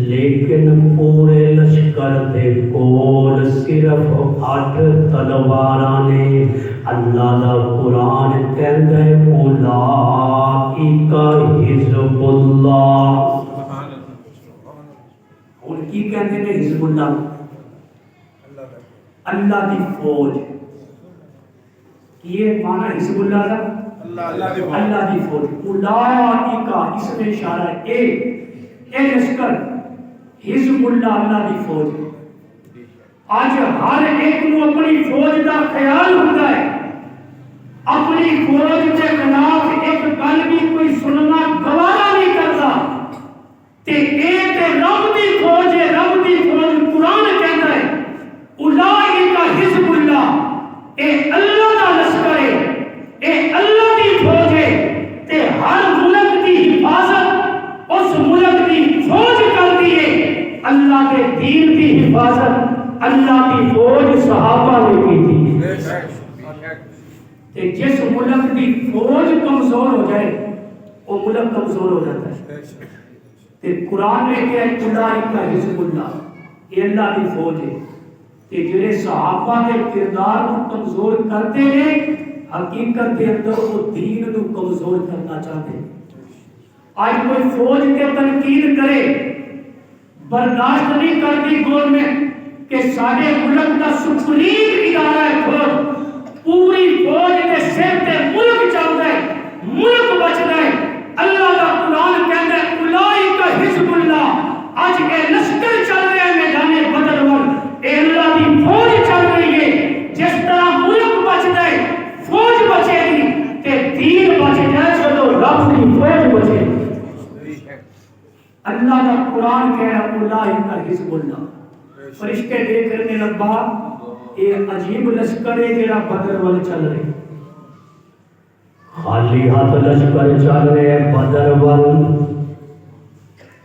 لیکن پورے لشکر دے کول صرف 8 تلواراں نے۔ اللہ دا قرآن کہندا ہے اولئک حزب اللہ۔ اور کی کہتے ہیں حزب اللہ؟ اللہ دی فوج۔ یہ معنی حزب اللہ کا اللہ دی فوج۔ اولئک اس میں اشارہ ہے، اے لشکر حزب اللہ، اللہ دی فوج۔ آج ہر ایک کو اپنی فوج کا خیال ہوتا ہے، اپنی فوج کے خلاف ایک گل بھی کوئی سننا گوارا نہیں کرتا۔ تے اے تے رب دی فوج ہے، رب دی فوج قرآن کہتا ہے اولئک حزب اللہ، اے اللہ دا لشکر ہے، اے اللہ دی فوج ہے۔ تے ہر ملک دی حفاظت اس ملک دی فوج کرتی ہے، اللہ کے دین کی حفاظت اللہ کی فوج صحابہ نے کی تھی۔ تے جس ملک دی فوج کمزور ہو جائے وہ ملک کمزور ہو جاتا ہے. تے قرآن نے کہا اولئک حزب اللہ، یہ اللہ کی فوج ہے. تے جڑے صحابہ کے کردار کو کمزور کرتے ہیں حقیقت کے اندر وہ دین کو کمزور کرنا چاہتے ہیں. آج کوئی فوج کے تنقید کرے برداشت نہیں کرتی گورنمنٹ کہ سارے ملک کا سپریم ادارہ ہے فوج، پوری فوج کے سر تے ملک چلتا ہے، ملک بچتا ہے. اللہ کا قرآن کہتا ہے اولئک حزب اللہ. آج کے لشکر چل رہے ہیں میدان بدر ور، اے اللہ کی فوج چل رہی ہے. جس طرح ملک بچتا ہے فوج بچے گی تے دین بچ جائے چلو رب کی فوج بچے گی. اللہ کا قرآن کہہ رہا اولئک حزب اللہ. فرشتے دیکھ رہے ہیں ربا یہ عجیب لشکر ہے جڑا بدر ول چل رہے، خالی ہاتھ لشکر چل رہے ہیں بدر ول،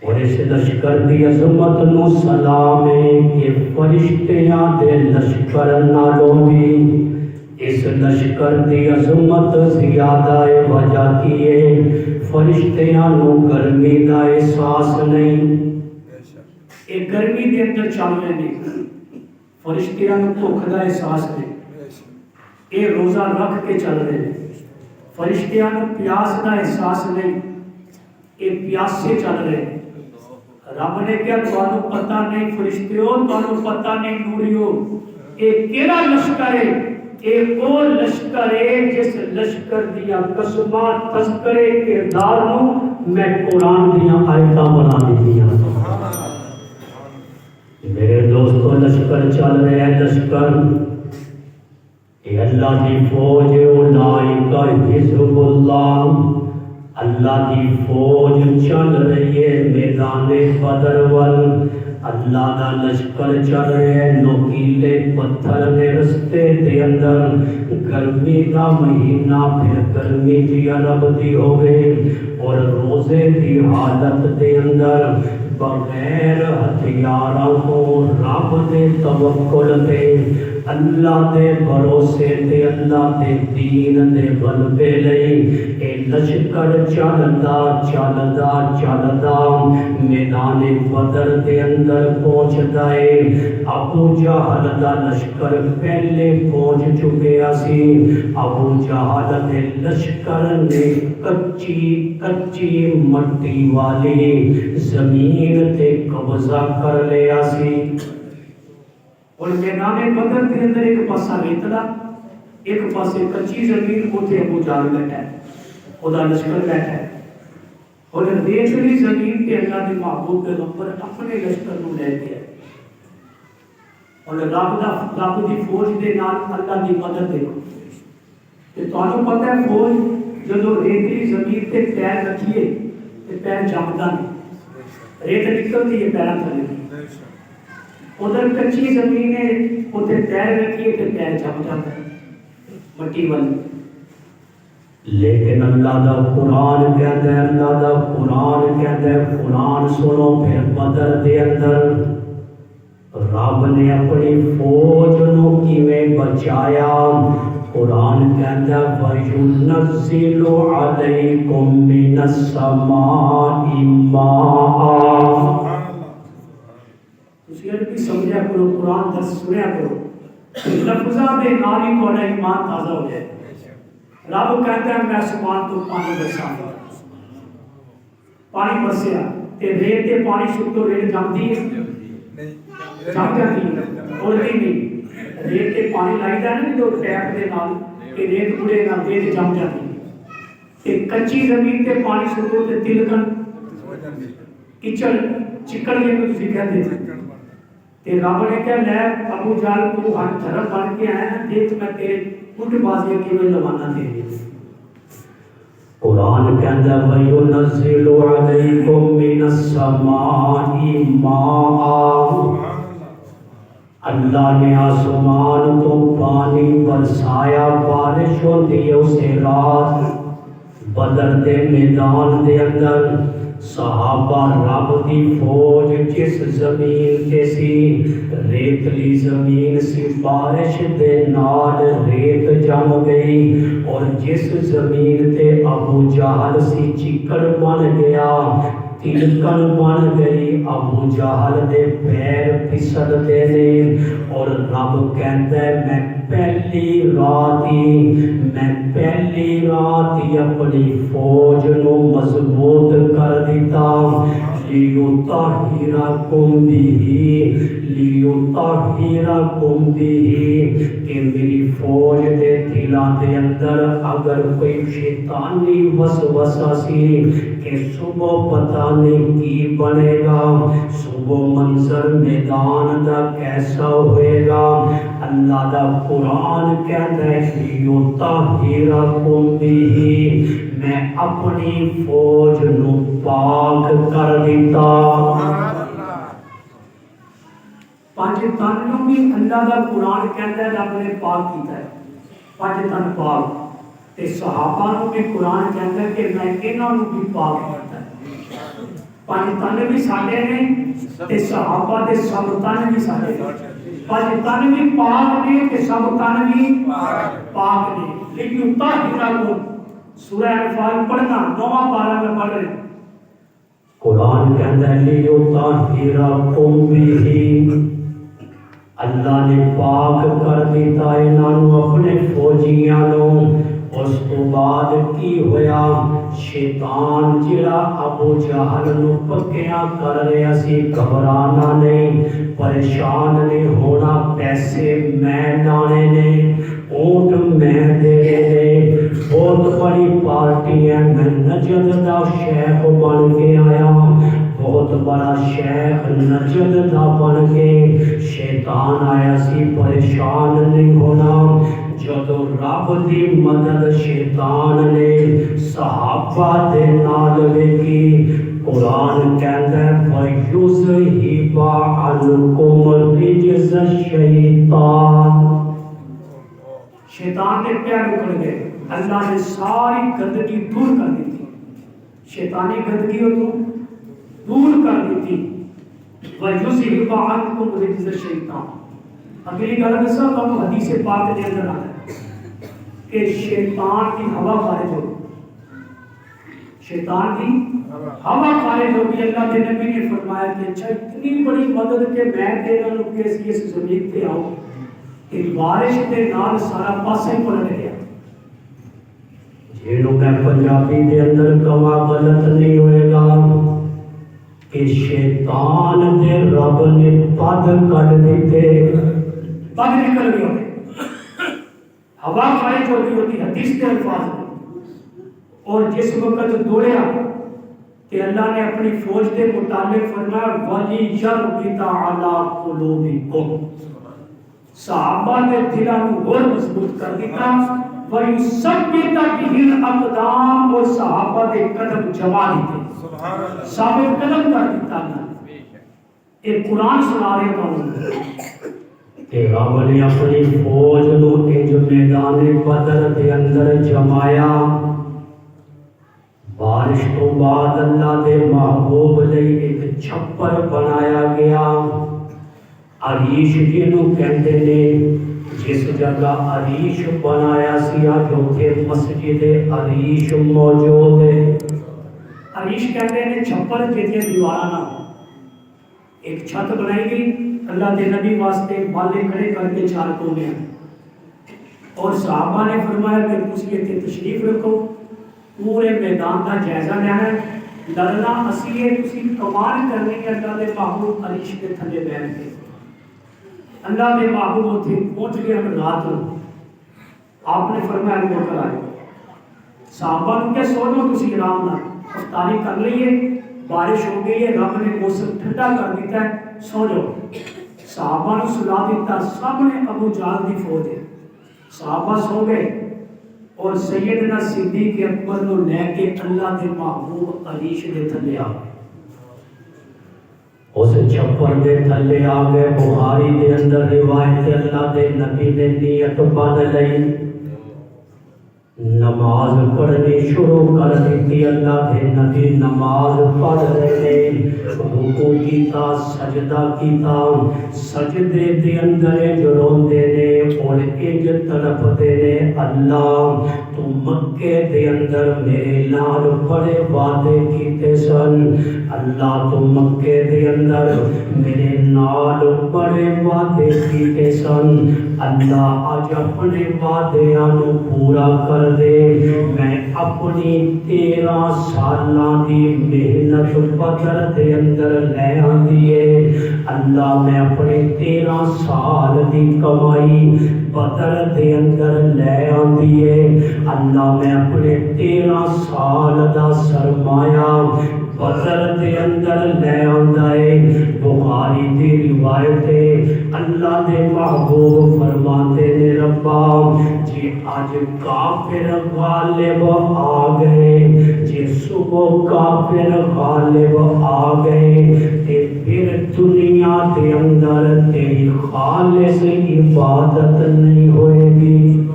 اور اس لشکر دی عظمت نو سلام ہے کہ فرشتیاں دے لشکر نالوں بھی اس لشکر دی عظمت زیادہ ہے. وجہ کی ہے فرشتیاں نو گرمی دا احساس نہیں. ایک گرمی دے اندر چل رہے ہیں، فرشتیاں نو بھوک دا احساس نہیں. یہ روزہ رکھ کے چل رہے ہیں، فرشتیاں نو پیاس دا احساس نہیں، یہ پیاسے چل رہے ہیں. رب نے کیا تانوں پتہ نہیں فرشتیو، تانوں پتہ نہیں نوریو، یہ کیڑا لشکر ہے؟ یہ وہ لشکر ہے جس لشکر دیا قسماں تذکرے کردار نو میں قرآن دیا آیتاں بنا دیتی ہیں. میرے دوستو لشکر چل رہے ہیں، لشکر یہ اللہ کی فوج ہے. اولئک حزب اللہ، اللہ کی فوج چل رہی ہے میدان بدر ول. اللہ دا لشکر چل رہے ہیں، نوکیلے پتھر نے رستے دے اندر، گرمی دا مہینہ پھر گرمی دی عرب دی ہوئے، اور روزے دی حالت دے اندر بغیر ہتھیاروں کو رب دے توکل تے اللہ دے بھروسے تے اللہ دے دین دے غلبے لئی اے لشکر چلدا چلدا چلدا میدان بدر دے اندر پہنچدا ہے. ابو جہل دا لشکر پہلے پہنچ چکیا سی. ابو جہل دے لشکر نے کچی کچی مٹی والی زمین تے قبضہ کر لیا سی. اور میدان بدر کے اندر ایک پاسا ریتلا، ایک پاسے کچی زمین، اوتھے ابو جہل بیٹھا ہے، خدا لشکر بیٹھا ہے. اور ریتلی زمین تے اللہ کے محبوب پیغمبر اپنے لشکر نو لے گیا اور رب دی فوج دے نال اللہ دی مدد دیکھو. تے تانوں پتہ ہے فوج جدوں ریتلی زمین تے پیر رکھیے تے پیر جمدا نہیں، ریت نکلتی ہے پیراں تھلے. ادھر کچی زمین ہے، اتنے پیر رکھیے تو پیر جم جاتا ہے مٹی والی. لیکن اللہ دا قرآن کہتا ہے، اللہ دا قرآن کہتا ہے، قرآن سنو پھر بدر دے اندر رب نے اپنی فوج نو کیویں بچایا. قرآن کہتا ہے وَيُنَزِّلُ عَلَيْكُم مِّنَ السَّمَاءِ مَاءً. بھی سمجھا کرو، قرآن درس سنیا کرو، لفظاں دے نال ہی تہاڈا ایمان تازہ ہو جائے. رب کہتا ہے میں آسمان تو پانی برساں گا. پانی برسیا تے ریت تے پانی سٹو، ریت جمدی ہے؟ جم جاتی ہے، اڑتی نہیں. ریت تے پانی لائدا ہے نا جو ٹیپ دے نال کہ ریت اڑے نہ، ریت جم جاتی ہے. تے کچی زمین تے پانی سٹو تے تلکن کچڑ چکڑ کے تسی کہتے ہیں. تے رب نے کہا لے ابو جہل تو ہر طرف بن کے آیا نا، دیکھ میں تیرے پٹ بازی کیویں لوانا تیرے. قرآن کہندا وَيُنَزِّلُ عَلَيْكُم مِّنَ السَّمَاءِ مَاءً. اللہ نے آسمان تو پانی برسایا، بارش ہوتی ہے. اسے رات بدر دے میدان دے اندر صحابہ رب دی فوج جس زمین تے سی ریتلی زمین سی بارش دے نال ریت جم گئی اور جس زمین تے ابو جہل سی چکڑ بن گیا تلکن بن گئی ابو جہل دے پیر پھسل دے نے اور رب کہندا ہے میں پہلی رات ہی اپنی فوج نو مضبوط کر دیتا لیطہرکم بہ کہ میری فوج دے دلاں دے اندر اگر کوئی شیطانی وسوسہ سی کہ صبح پتہ نہیں کی بنے گا صبح منظر میدان دا کیسا ہوئے گا اللہ دا قرآن کہتا ہے لیطہرکم بہ میں اپنی فوج نو پاک کر دیتا پانچ تن نو بھی اللہ دا قرآن کہتا ہے رب نے پاک کیتا ہے پانچ تن پاک تے صحابہ نو بھی قرآن کہتا ہے کہ میں انہاں نو بھی پاک کرتا ہے پانچ تن بھی ساڈے نے تے صحابہ دے سب تن بھی ساڈے نے پانچ تن بھی پاک نے تے سب تن بھی پاک نے لیکن طاہرکم سورہ انفال پڑھنا نواں پارہ میں پڑھ رہے قرآن کہتا ہے لیطہرکم بہ اللہ نے پاک کر دیتا انہوں اپنے فوجیاں نو اس تو بعد کی ہویا شیطان جڑا ابو جہل نو پکیاں کر رہا سی گھبرانا نہیں پریشان نہیں ہونا پیسے میں لانے نے اونٹ میں دینے نے بہت بڑی پارٹی ہے میں نجد دا شیخ بن کے آیا بہت بڑا شیخ نجد دا بن کے شیطان آیا سی پریشان نہیں ہونا جدو رب دی مدد شیطان نے صحابہ دے نال ویکھی قرآن کہتا ہے فَيُذْهِبَ عَنْكُمُ الرِّجْزَ الشَّيْطَانِ شیطان نے پیر اکڑ گئے اللہ نے ساری گندگی دور کر دی تھی شیطانی گندگی ہو تو دور کر دی تھی وَيُذْهِبَ عَنْكُمُ الرِّجْزَ الشَّيْطَانِ اگلی گل دسا تو حدیث پاک کے اندر آتا ہے کہ شیطان کی ہوا خارج ہو شیطان کی ہوا خارج ہوگی اللہ کے نبی نے فرمایا کہ اچھا اتنی بڑی مدد کہ میں تیرا لوگ اس زمین پہ آؤں کہ بارش کے نال سارا پاسے پلٹ گیا جنوں میں پنجابی دے اندر کما غلط نہیں ہوئے گا کہ شیطان دے رب نے پد کٹ دیتے پد نکل گئے ہوتے ہوا خارج ہوتی حدیث کے الفاظ میں اور جس وقت دوڑیا کہ اللہ نے اپنی فوج کے متعلق فرمایا وَلِيَرْبِطَ عَلَىٰ قُلُوبِكُمْ صحابہ کے دلوں کو اور مضبوط کر دیتا وَيُثَبِّتَ بِهِ الْأَقْدَامَ اور صحابہ کے قدم جما دیتے ثابت قدم کر دیتا ایک قرآن سنا رہے تھا کہ رب نے اپنی فوج نو جو میدان بدر دے اندر جمایا بارش تو بعد اللہ دے محبوب لئی ایک چھپر بنایا گیا عریش جنوں کہتے نے جس جگہ عریش بنایا سیا جو کہ مسجد عریش موجود ہے عریش کہتے ہیں چھپر جیسے دیوارہ نہ ہو ایک چھت بنائی گئی اللہ دے نبی واسطے بالے کھڑے کر کے چار کونے اور صحابہ نے فرمایا کہ تسی اتنے تشریف رکھو پورے میدان کا جائزہ لینا ہے لڑنا اسی ہے تسی کمان کرنی ہے اللہ دے محبوب عریش کے تھلے بیٹھ کے اللہ دے محبوب اتنے پہنچ گئے ہم رات کو آپ نے فرمایا ہم کر آئے صحابہ نے کیا سو لو تسی آرام نہ افطاری کر لئیے بارش ہو گئی ہے رب نے موسم ٹھنڈا کر دیتا ہے سو جاؤ صحابہ نے سلا دیتا سامنے ابو جہل دی فوج ہے صحابہ سو گئے اور سیدنا صدیق اکبر نو لے کے اللہ دے محبوب عریش دے تھلے آ گئے اس چھپر دے تھلے آ گئے بخاری دے اندر روایت اللہ دے نبی نے نیت بن لئی نماز پڑھنی شروع کر دیتی، اللہ دے نبی نماز پڑھ رہے ہیں، رکوع کیتا، سجدہ کیتا، سجدے دے اندر جو روندے نے اور انج تڑپدے نے، اللہ تو مکے دے اندر میرے نال بڑے وعدے کیتے سن، اللہ تو مکے دے اندر میرے نال بڑے وعدے کیتے سن، اللہ آج اپنے وعدیاں نو پورا کر دے، میں اپنی 13 سالاں دی محنت بدر دے اندر لے آندی ہے، اللہ میں اپنے 13 سال دی کمائی بدر دے اندر لے آندی ہے، اللہ میں اپنے 13 سال دا سرمایہ بدر دے اندر لے آندا ہے۔ بخاری دی روایت ہے، اللہ دے محبوب فرماتے نے ربا جی آج کافر غالب آ گئے، جی صبح کافر غالب آ گئے تے پھر دنیا دے اندر تیری خالص عبادت نہیں ہوئے گی۔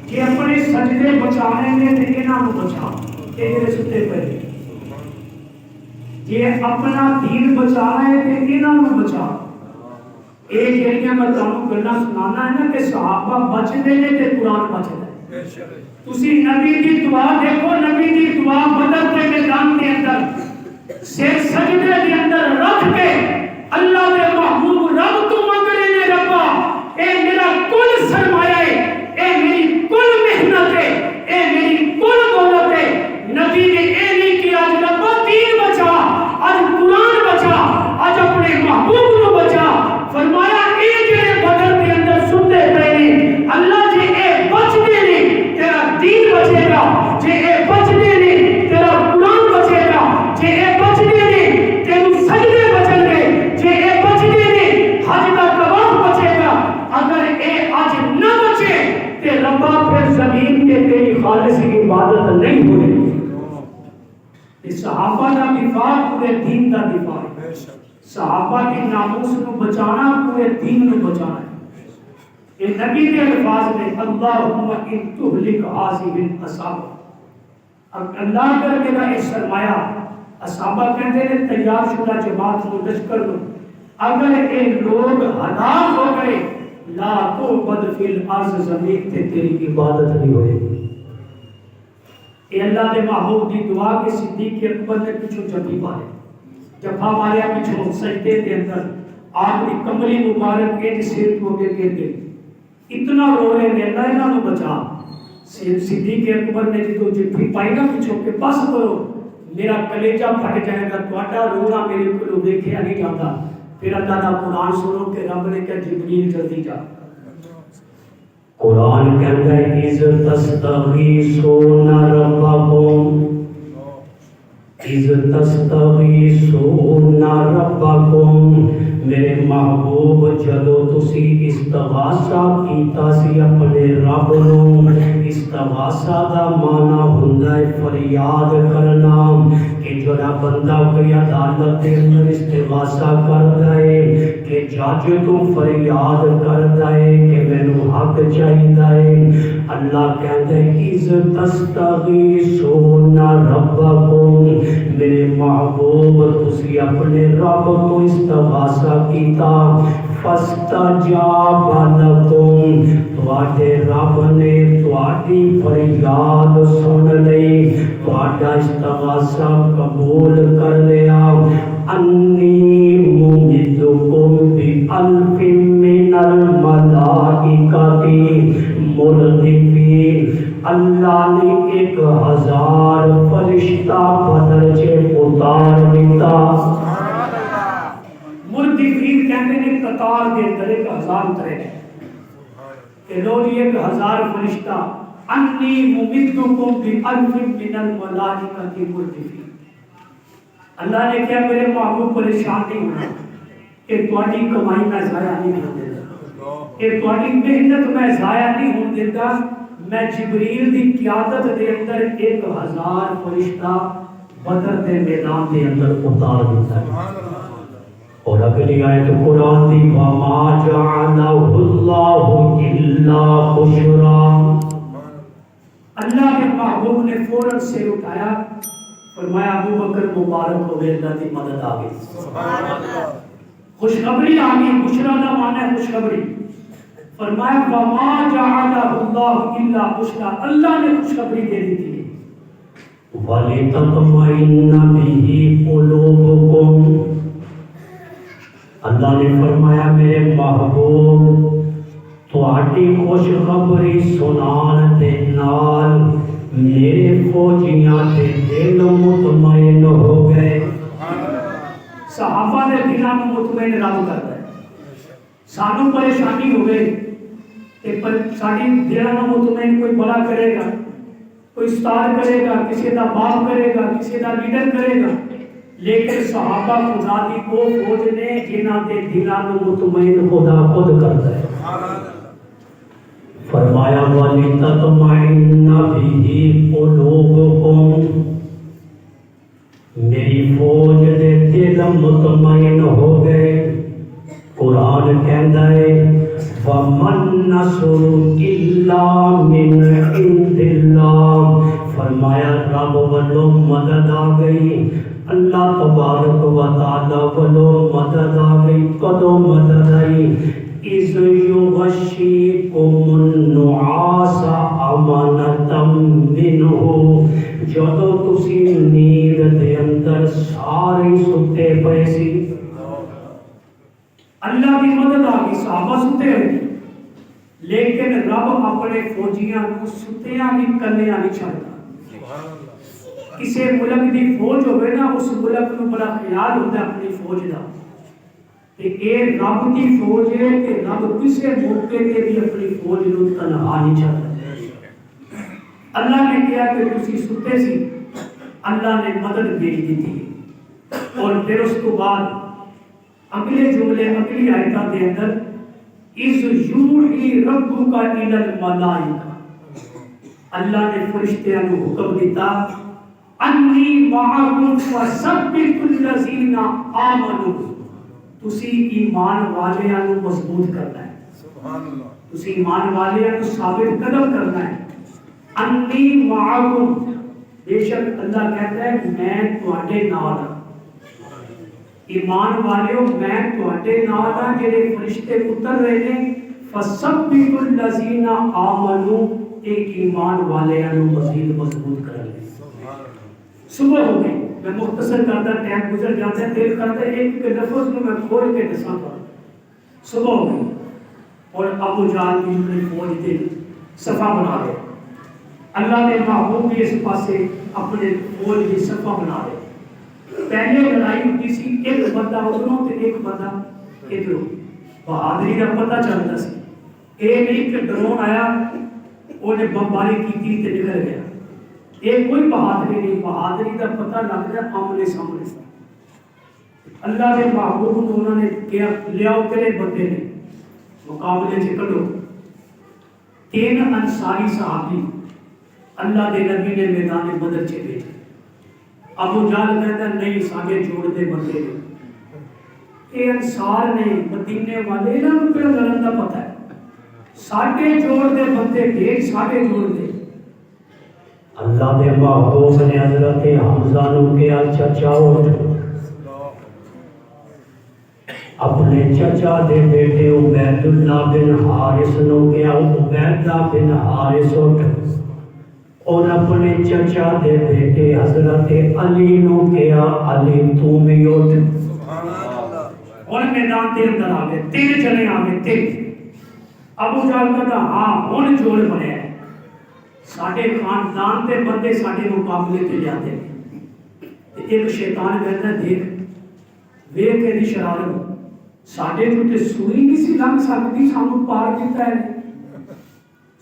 کہ اپنے سجدے بچانے نے تے انہاں نوں بچا، تیرے ستے پے جے اپنا دین بچانا ہے تے انہاں نوں بچا۔ اے جڑیاں میں تانوں گلاں سنانا ہے نا کہ صحابہ بچدے نے تے قرآن بچدا ہے۔ تسی نبی دی دعا دیکھو، نبی دی دعا بدر کے میدان کے اندر سر سجدے کے اندر رکھ کے اللہ دے محبوب رب تو منگ رہے نے، ربا اے میرا کل سرمایہ ہے، اے میری کل محنت ہے، اے میری کل دولت ہے۔ نبی نے اے نہیں کیا کہ ربا دین بچا، آج قرآن بچا، آج اپنے محبوب کو بچا، فرمایا اے جڑے بدر کے اندر سنتے پے نے، اللہ جی اے بچ دے نے تیرا دین بچے گا، جے اے بچ دے نے تیرا قرآن بچے گا، جے اے بچ دے نے تیرے سجدے بچن گے، جے اے بچ دے نے حج کا طواف بچے گا۔ اگر اے آج نہ بچے تے ربا پھر زمین کے تیری خالص عبادت نہیں ہوئے۔ صحابہ دا دفاع پورے دین دا دفاع ہے، صحابہ کی ناموس کو بچانا پورے دین کو بچانا ہے۔ یہ نبی کے الفاظ میں اللہم ان تہلک ہذہ الاصابہ، اللہ کر میرا ایک سرمایہ، اصحابہ کہتے ہیں تیار شدہ جماعت کو لشکر کو، اگر اے لوگ ہلاک ہو گئے لا تعبد فی الارض، زمین تے تیری عبادت نہیں ہوئے گی۔ اے اللہ دے محبوب دی دعا کے صدیق اکبر نے پیچھو جبھی مارے، جبھا ماریا پیچھو سجدے کے اندر آخری کملی مبارک کے سر کو کے گر گئے، اتنا رو رہے نے اللہ انہاں نوں بچا۔ صدیق اکبر نے جدو جبھی پائی نا پیچھو کہ بس کرو میرا کلیجہ پھٹ جائے گا، تہاڈا رونا میرے کو دیکھیا نہیں جاتا۔ پھر اللہ دا قرآن سنو کہ رب نے کہا جبریل جلدی جا، قرآن کہتا ہے اذ تستغیثون ربکم، اذ تستغیثون ربکم، میرے محبوب جدو تسی استغاثہ کیتا سی اپنے رب نو، استغاثہ دا معنی ہوندا ہے فریاد کرنا، کہ جڑا بندہ کوئی عدالت دے اندر استغاثہ کردا ہے، کہ جج تو فریاد کردا ہے کہ مینوں حق چاہیدا ہے، اللہ کہتا ہے اذ تستغیثون ربکم، میرے محبوب تسی اپنے رب کو استغاثہ کیتا، فاستجاب لکم، تواڈے رب نے تواڈی فریاد سن لئی، تواڈا استغاثہ قبول کر لیا۔ انی ممدکم بألف من الملائکۃ مردفین، اللہ نے 1000 فرشتہ بدر چے اتار دیتا۔ مردفین کہتے ہیں قطار کے اندر 1000 طرح کہ روز 1000 فرشتہ، انی ممدکم بألف من الملائکۃ مردفین۔ اللہ نے کیا میرے محبوب پریشان نہیں ہونا کہ تواڈی کمائی میں ضائع نہیں ہون دیتا، کہ تواڈی محنت میں ضائع نہیں ہون دیتا، میں جبریل دی قیادت دے اندر 1000 فرشتہ بدر دے میدان دے اندر اتار دیتا ہے۔ اور اگلی آیت قرآن دی وَمَا جَعَلَهُ اللَّهُ إِلَّا بُشْرَىٰ، محبوب نے فوراً سر اٹھایا، فرمایا ابو بکر مبارک ہو گئے، اللہ کی مدد آ گئی، سبحان اللہ، خوشخبری آ گئی، بشرا کا معنی ہے خوشخبری۔ فرمایا وما جعلہ اللہ الا بشرا، اللہ نے خوشخبری دے دی تھی۔ وَلِتَطْمَئِنَّ بِهِ قُلُوبُكُمْ، اللہ نے فرمایا میرے محبوب تہاڈی خوشخبری سنان دے نال میرے فوجیاں دے دل مطمئن ہو گئے۔ صحابہ دے دلاں نوں مطمئن رب کردا ہے۔ سانوں پریشانی ہوئے کہ ساڈی دلاں نوں مطمئن کوئی بڑا کرے گا، کوئی استاد کرے گا، کسی دا باپ کرے گا، کسی دا لیڈر کرے گا، لیکن صحابہ خدا دی وہ فوج نے جنہاں دے دلاں نوں مطمئن خدا خود کردا ہے۔ فرمایا وَلِتَطْمَئِنَّ بِهِ قُلُوبُكُمْ، میری فوج دے دل مطمئن ہو گئے۔ قرآن کہندا ہے وَمَن نَّصْرُ إِلَّا مِنْ عِندِ اللَّهِ، فرمایا رب والوں مدد آ گئی، اللہ تبارک و تعالی والوں مدد آ گئی۔ کدوں مدد آئی؟ اِذْ يُغَشِّيكُمُ النُّعَاسَ أَمَنَةً مِّنْهُ، جدوں تسی نیند دے اندر سارے ستے پئے سی، اللہ کی مدد آ گئی، صحابہ ستے ہوئے، لیکن رب اپنے فوجیاں کو ستیاں بھی کلیاں نہیں چھڑتا۔ کسی ملک دی فوج ہوئے نا، اس ملک کو بڑا خیال ہوتا ہے اپنی فوج دا کہ اے رب دی فوج ہے کہ رب کسی موقع تے بھی اپنی فوج نو تنہا نہیں چھڑتا۔ اللہ نے کہا کہ تسی ستے سی، اللہ نے مدد بھیج دی تھی۔ اور پھر اس کو بعد اگلے جملے اگلی آیتاں دے اندر اِذْ یوحی ربک الی الملائکہ، اللہ نے فرشتیاں کو حکم دیتا انی معکم فثبتوا الذین آمنوا، تسی ایمان والیاں کو مضبوط کرنا ہے، سبحان اللہ، تسی ایمان والیاں کو ثابت قدم کرنا ہے۔ انی معکم، بے شک اللہ کہتا ہے میں تواڈے نال ہاں، ایمان والیو میں تواڈے نال ہاں، جڑے فرشتے اتر رہے ہیں فثبتوا الذین آمنوا، ایک ایمان والیاں کو مزید مضبوط کر لیں۔ صبح ہو گئی، میں مختصر کرتا، ٹائم گزر جاتا ہے، دل کرتا ہے ایک لفظ میں کھول کے دساں گا۔ صبح ہو گئی اور ابو جہل کی فوج دے صفا بنا رہے، اللہ نے محبوب بھی اس پاسے اپنے فوج کی صفا بنا رہے۔ پہلے لڑائی ہوتی سی، ایک بندہ ادھروں تے ایک بندہ ادھروں، بہادری کا پتہ چلتا سی، یہ نہیں کہ ڈرون آیا انہیں بمباری کی تے نکل گیا، یہ کوئی بہادری نہیں، بہادری کا پتہ لگ رہا آمنے سامنے سے۔ اللہ کے محبوب کو انہوں نے کیا لیاؤ کرے بندے نے مقابلے سے کڈو۔ 3 انصاری صحابی اللہ کے نبی نے میدان بدر چ بھیجے۔ ابو جہل کہتا نہیں ساڈے جوڑ دے بندے نے، یہ انصار نے مدینے والے انہاں نوں کہڑا لڑن دا پتہ ہے، ساڈے جوڑ دے بندے بھیج، ساڈے جوڑ دے۔ اللہ دے محبوب نے حضرت حمزہ نو کہا چچا اٹھ، اپنے چچا دے بیٹے عبید اللہ بن حارث نو کہا عبیدہ بن حارث اٹھ، اور اپنے چچا دے بیٹے حضرت علی نو کہا علی تو بھی اٹھ۔ اور میدان دے اندر آ گئے، 3 جنے آ گئے، 3۔ ابو جہل کہتا ہاں ہن جوڑ بنیا ہے، ساڈے خاندان دے بندے ساڈے مقابلے تے جاتے ہیں۔ ایک شیطان کہتا ہے دیکھ ویکھ دی شرارت، ساڈے تے سوئی نہیں سی لنگ سکتی، سانو پار کیتا ہے،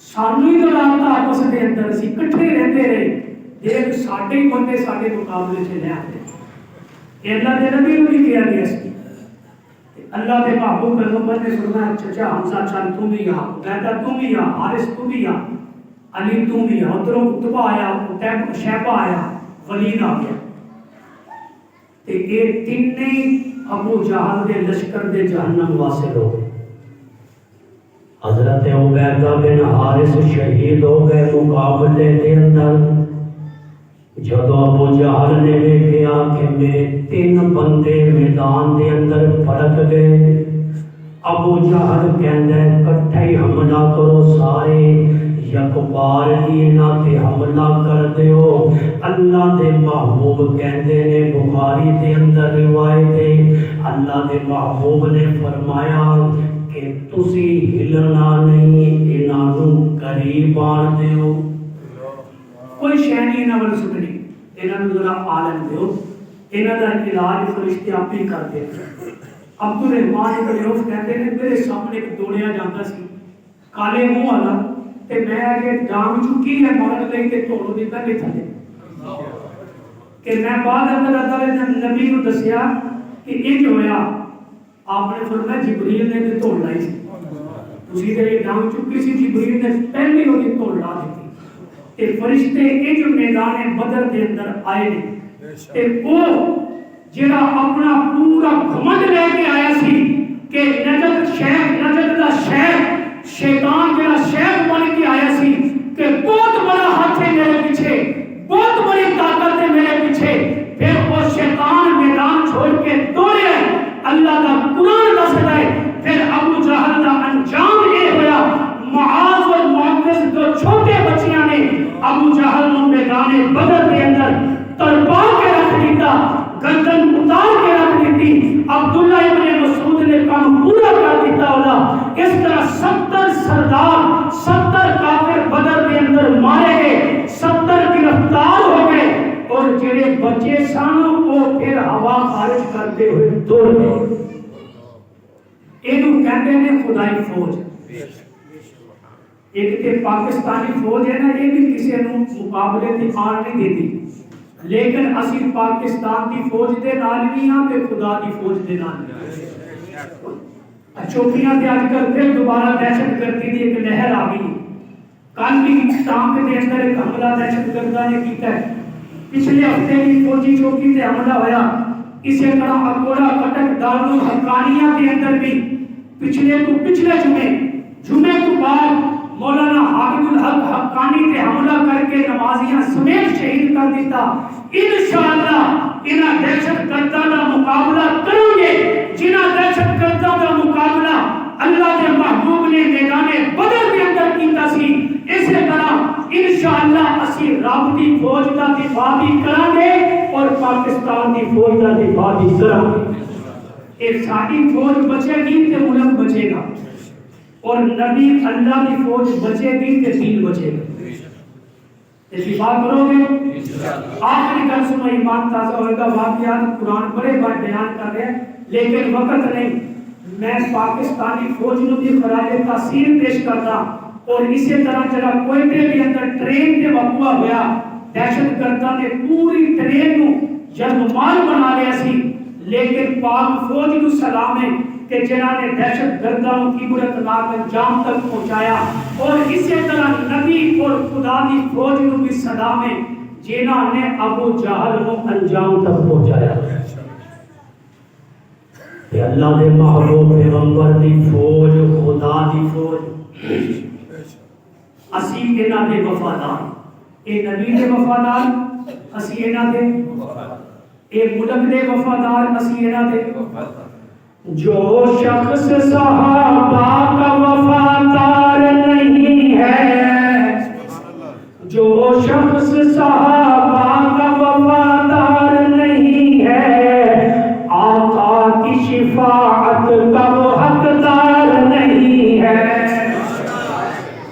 سانو ہی لڑاتا آپس دے اندر، اسی کٹھے رہتے رہے، دیکھ ساڈے ہی بندے ساڈے مقابلے سے لے آتے۔ یہ اللہ دے نبی نوں بھی کہا گیا سی۔ اللہ کے محبوب پیغمبر نے فرمایا چچا حمزہ چل تو بھی آ، عبیدہ تو بھی آ، حارث تو بھی آ، علی تو بھی آ، ادھروں عتبہ آیا، شیبہ آیا، ولید آ گیا۔ تے یہ تینے ابو جہل دے لشکر دے جہنم واصل ہو گئے۔ حضرت عبیدہ بن حارث شہید ہو گئے مقابلے کے اندر. جدو ابو جہل نے دیکھا کہ میرے 3 بندے میدان دے اندر پھڑک گئے، ابو جہل کہندا ہے کٹھے ہی حملہ کرو، سارے یک بار ہی انہاں تے حملہ کر دیو. اللہ دے محبوب کہندے نے بخاری دے اندر روایت ہے، اللہ دے محبوب نے فرمایا کہ تسی ہلنا نہیں، انہاں نوں قریب آن دیو. کوئی شے نہیں انہاں ول سکنی، انہاں نوں ذرا عالم دیو، انہاں دا علاج فرشتے آپ ہی کر دے. عبد الرحمان بن عوف کہتے ہیں میرے سامنے ایک دوڑیا جاتا سی کالے منہ والا تے میں اگے ڈانگ چکی ہے مارن لئی تے توڑ دیتا نہیں تھلے کہ میں بعد اللہ تعالی نے نبی کو دسیا کہ انج ہویا. آپ نے فرمایا جبریل نے تے توڑ لائی سی، تسی تے ڈانگ چکی سی، جبریل نے پہلے ہی توڑ لا دیتی. تے فرشتے انج میدان بدر دے اندر آئے تے او جڑا اپنا پورا گھمنڈ لے کے آیا سی کہ نجد دا شیخ شیطان جڑا شیخ بن کے آیا سی کہ بہت بڑا ہاتھ ہے میرے پیچھے، بہت بڑی طاقت ہے میرے پیچھے. پھر وہ شیطان میدان چھوڑ کے دوڑے، اللہ کا قرآن دسدا ہے. پھر ابو جہل دا انجام یہ ہویا، معاذ اور معوذ دو چھوٹے بچیاں نے ابو جہل نوں میدان بدر کے اندر تڑپا کے رکھ دیتا، گردن اتار کے رکھ دیتی. عبداللہ ابن مسعود نے کام پورا کر دیتا ہوگا. اس طرح 70 سردار 70 کافر بدر کے اندر مارے گئے، 70 گرفتار ہو گئے اور جڑے بچے سن وہ پھر ہوا خارج کرتے ہوئے دوڑ گئے. اینو کہتے ہیں خدائی فوج. ایک تے پاکستانی فوج ہے نا، یہ بھی کسی نو مقابلے تے آن نہیں دیتی، لیکن اسی پاکستان دی فوج دے نال بھی ہاں تے خدا دی فوج دے نال بھی. چوکیاں تے اج کل پھر دوبارہ دہشت گردی دی ایک لہر آ گئی. کل بھی ٹانک دے اندر ایک حملہ دہشت گرداں نے کیتا ہے. پچھلے ہفتے بھی فوجی چوکی تے حملہ ہویا. اسی طرح اکوڑا کٹک دارو حقانیہ کے اندر بھی پچھلے جمعے کو بعد مولانا حافظ الحق حقانی تے حملہ کر کے نمازیاں سمیت شہید کر دیتا. انشاءاللہ انہاں دہشت گرداں دا مقابلہ کریں گے جنہاں دہشت گرداں دا مقابلہ اللہ کے محبوب نے میدان بدر کے اندر کیتا سی. اسی طرح انشاءاللہ اسی رب دی فوج دا دفاع بھی کریں گے اور پاکستان دی فوج دا دفاع بھی کریں گے. ایک ساری فوج بچے گی تے ملک بچے گا، اور نبی اللہ کی فوج بچے گی تے دین بچے گا. دفاع کرو گے. آخری گل سنو، ایمان تازہ ہوئے گا. واقعات قرآن بڑے بار بیان کر رہے ہیں لیکن وقت نہیں. میں پاکستانی فوج نو بھی خراج تحسین پیش کرتا. اور اسی طرح جڑا کوئٹے کے اندر ٹرین کے وقوع ہوا، دہشت گرداں نے پوری ٹرین نو یرغمال بنا لیا سی، لیکن پاک فوج نو سلام ہے کہ جنہاں نے دہشت گرداں کی عبرتناک انجام تک پہنچایا. اور اسی طرح نبی اور خدا دی فوج نو بھی سلام ہے جنہاں نے ابو جہل کو انجام تک پہنچایا. کہ اللہ دے محبوب پیغمبر دی فوج، خدا دی فوج، اسی انہاں دے وفادار. اے نبی دے وفادار، اسی انہاں دے وفادار. اے ملک دے وفادار، اسی انہاں دے وفادار. جو شخص صحابہ کا وفادار نہیں ہے، جو شخص صحابہ کا وفادار نہیں ہے، آقا کی شفاعت کا وہ حقدار نہیں ہے.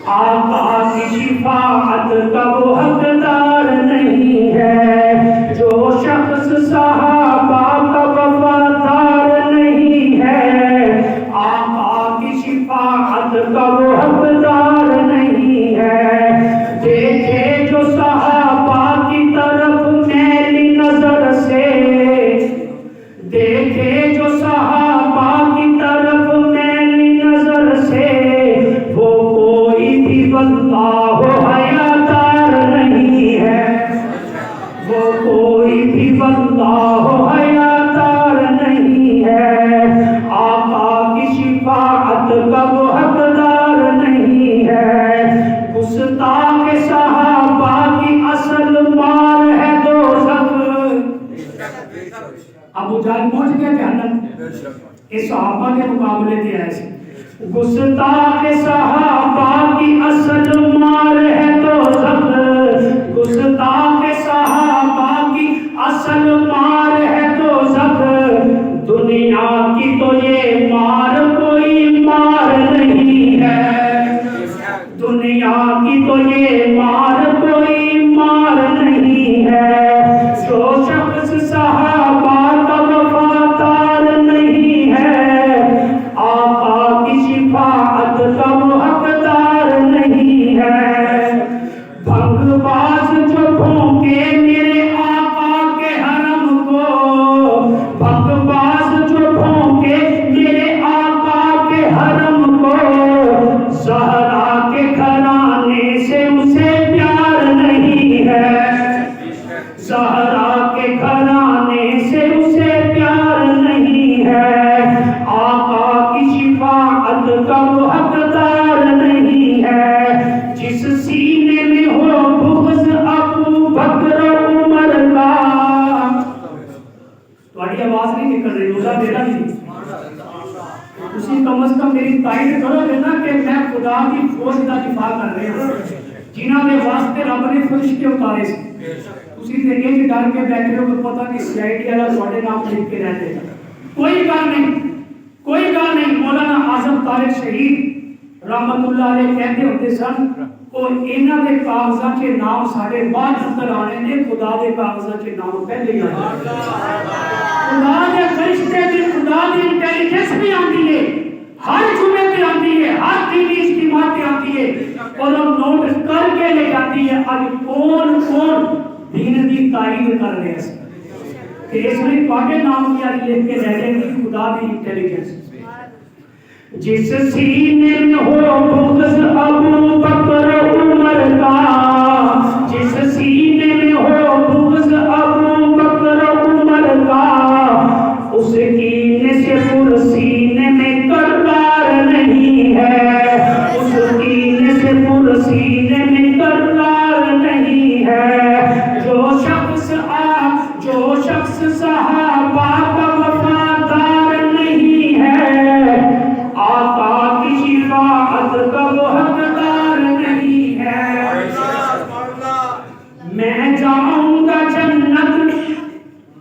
آقا کی شفاعت کا وہ حقدار نہیں ہے. جو شخص صحابہ کا وفادار نہیں ہے، آقا کی شفاعت کا وہ حقدار نہیں ہے. دیکھے جو صحابہ کی طرف میلی نظر سے، دیکھے جو صحابہ کی طرف میلی نظر سے، وہ کوئی بھی واللہ حیاتار صحابہ کے مقابلے تے آئے سے گستاخ صحابہ کی اصل مار ہے دوزخ گستاخ صحابہ کی اصل مار ہے دوزخ دنیا کی تو یہ مار کوئی مار نہیں ہے دنیا کی تو یہ مار کوئی مار نہیں ہے جو شخص صحابہ کا وفادار نہیں ہے آقا کی شفاعت کا وہ حقدار نہیں ہے بھنگ باز جو بھونکے میرے آقا کے حرم کو بھنگ باز جو بھونکے میرے آقا کے حرم کو زہرا کے گھرانے سے اسے پیار نہیں ہے زہرا کے گھرانے سے اسے پیار نہیں ہے آقا کی شفاعت کا وہ حقدار نہیں ہے جس سینے میں ہو بغض ابو بکر عمر کا تمہاری آواز نہیں نکل رہی روزہ دینا نہیں اسی کم از کم میری تائید کرو گے نا کہ میں خدا کی فوج کا دفاع کر رہے ہوں جنہوں نے واسطے رب نے فرشتے اتارے سے اسی تے یہ ڈر کے بیٹھے ہو کہ پتہ نہیں سی آئی ڈی والا تھوڑے نام لکھ کے رہتے کوئی گل نہیں مولانا اعظم طارق شہید رحمت اللہ علیہ کہتے ہوتے سن اور انہاں دے کاغذاں کے نام ساڈے بعد اندر آنے نے خدا دے کاغذاں کے نام پہلے ہی آنے خدا دے فرشتے دی خدا دی انٹیلیجنس بھی آتی ہے ہر جمعے پہ آتی ہے ہر دینی اجتماع پہ آتی ہے اور ہم نوٹ کر کے لے جاتی ہے اب کون دین دی تائید کر رہے ہیں کہ اس میں پاکے نام کیا لکھ کے رہ جائے گی خدا دی انٹیلیجنس جس سینے میں ہو بغض ابو بکر عمر کا جس سینے میں ہو بغض ابو بکر عمر کا اس کینے سے پرسینے میں کرار نہیں ہے اس کینے سے پرسینے میں کرار نہیں ہے جو شخص صحابہ کا وفادار نہیں ہے آقا کی شفاعت کا وہ حقدار نہیں ہے میں جاؤں گا جنت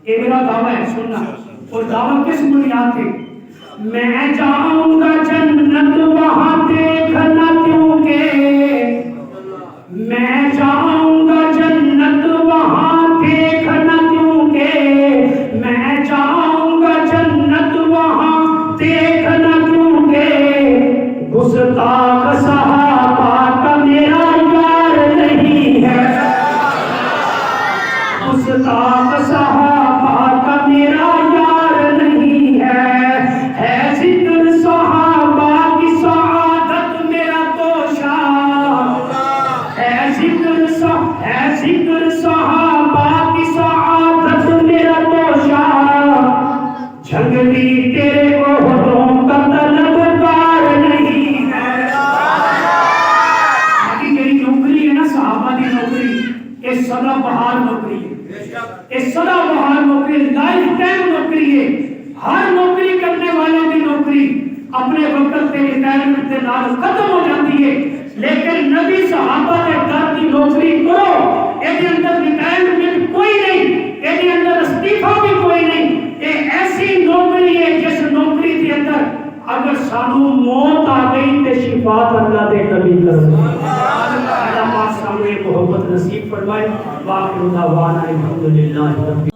یہ میرا دعویٰ ہے سننا اور دعویٰ کس بنیاد پہ میں جاؤں گا جنت وہاں دیکھنا کیونکہ میں جاؤں گا جنت وہاں دیکھنا کیونکہ میں جاؤں گا جنت وہاں دیکھنا کیونکہ گستاخ صحابہ کا میرا یار نہیں ہے گستاخ صحابہ کا میرا یار نہیں ہے ذکر صحابہ کی سعادت میرا توشہ ہے ذکر صحابہ کی سعادت میرا توشہ جھگڑی تیرے عہدوں کا طلبگار نہیں ہے باقی میری نوکری ہے نا صحابہ کی نوکری یہ سدا بہار نوکری ہے یہ سدا بہار نوکری لائف ٹائم نوکری ہے ہر نوکری کرنے والے کی نوکری اپنے وقت کے ریٹائرمنٹ کے نال ختم ہو جاتی ہے لیکن نبی صحابہ کے در کی نوکری کرو یہ اندر ریٹائرمنٹ کوئی نہیں یہ اندر استعفا بھی کوئی نہیں یہ ایسی نوکری ہے جس نوکری کے اندر اگر سانو موت آ گئی تو شفاعت اللہ دے نبی کرو اللہ پاک سامنے محبت نصیب فرمائے واخر دعوانا الحمدللہ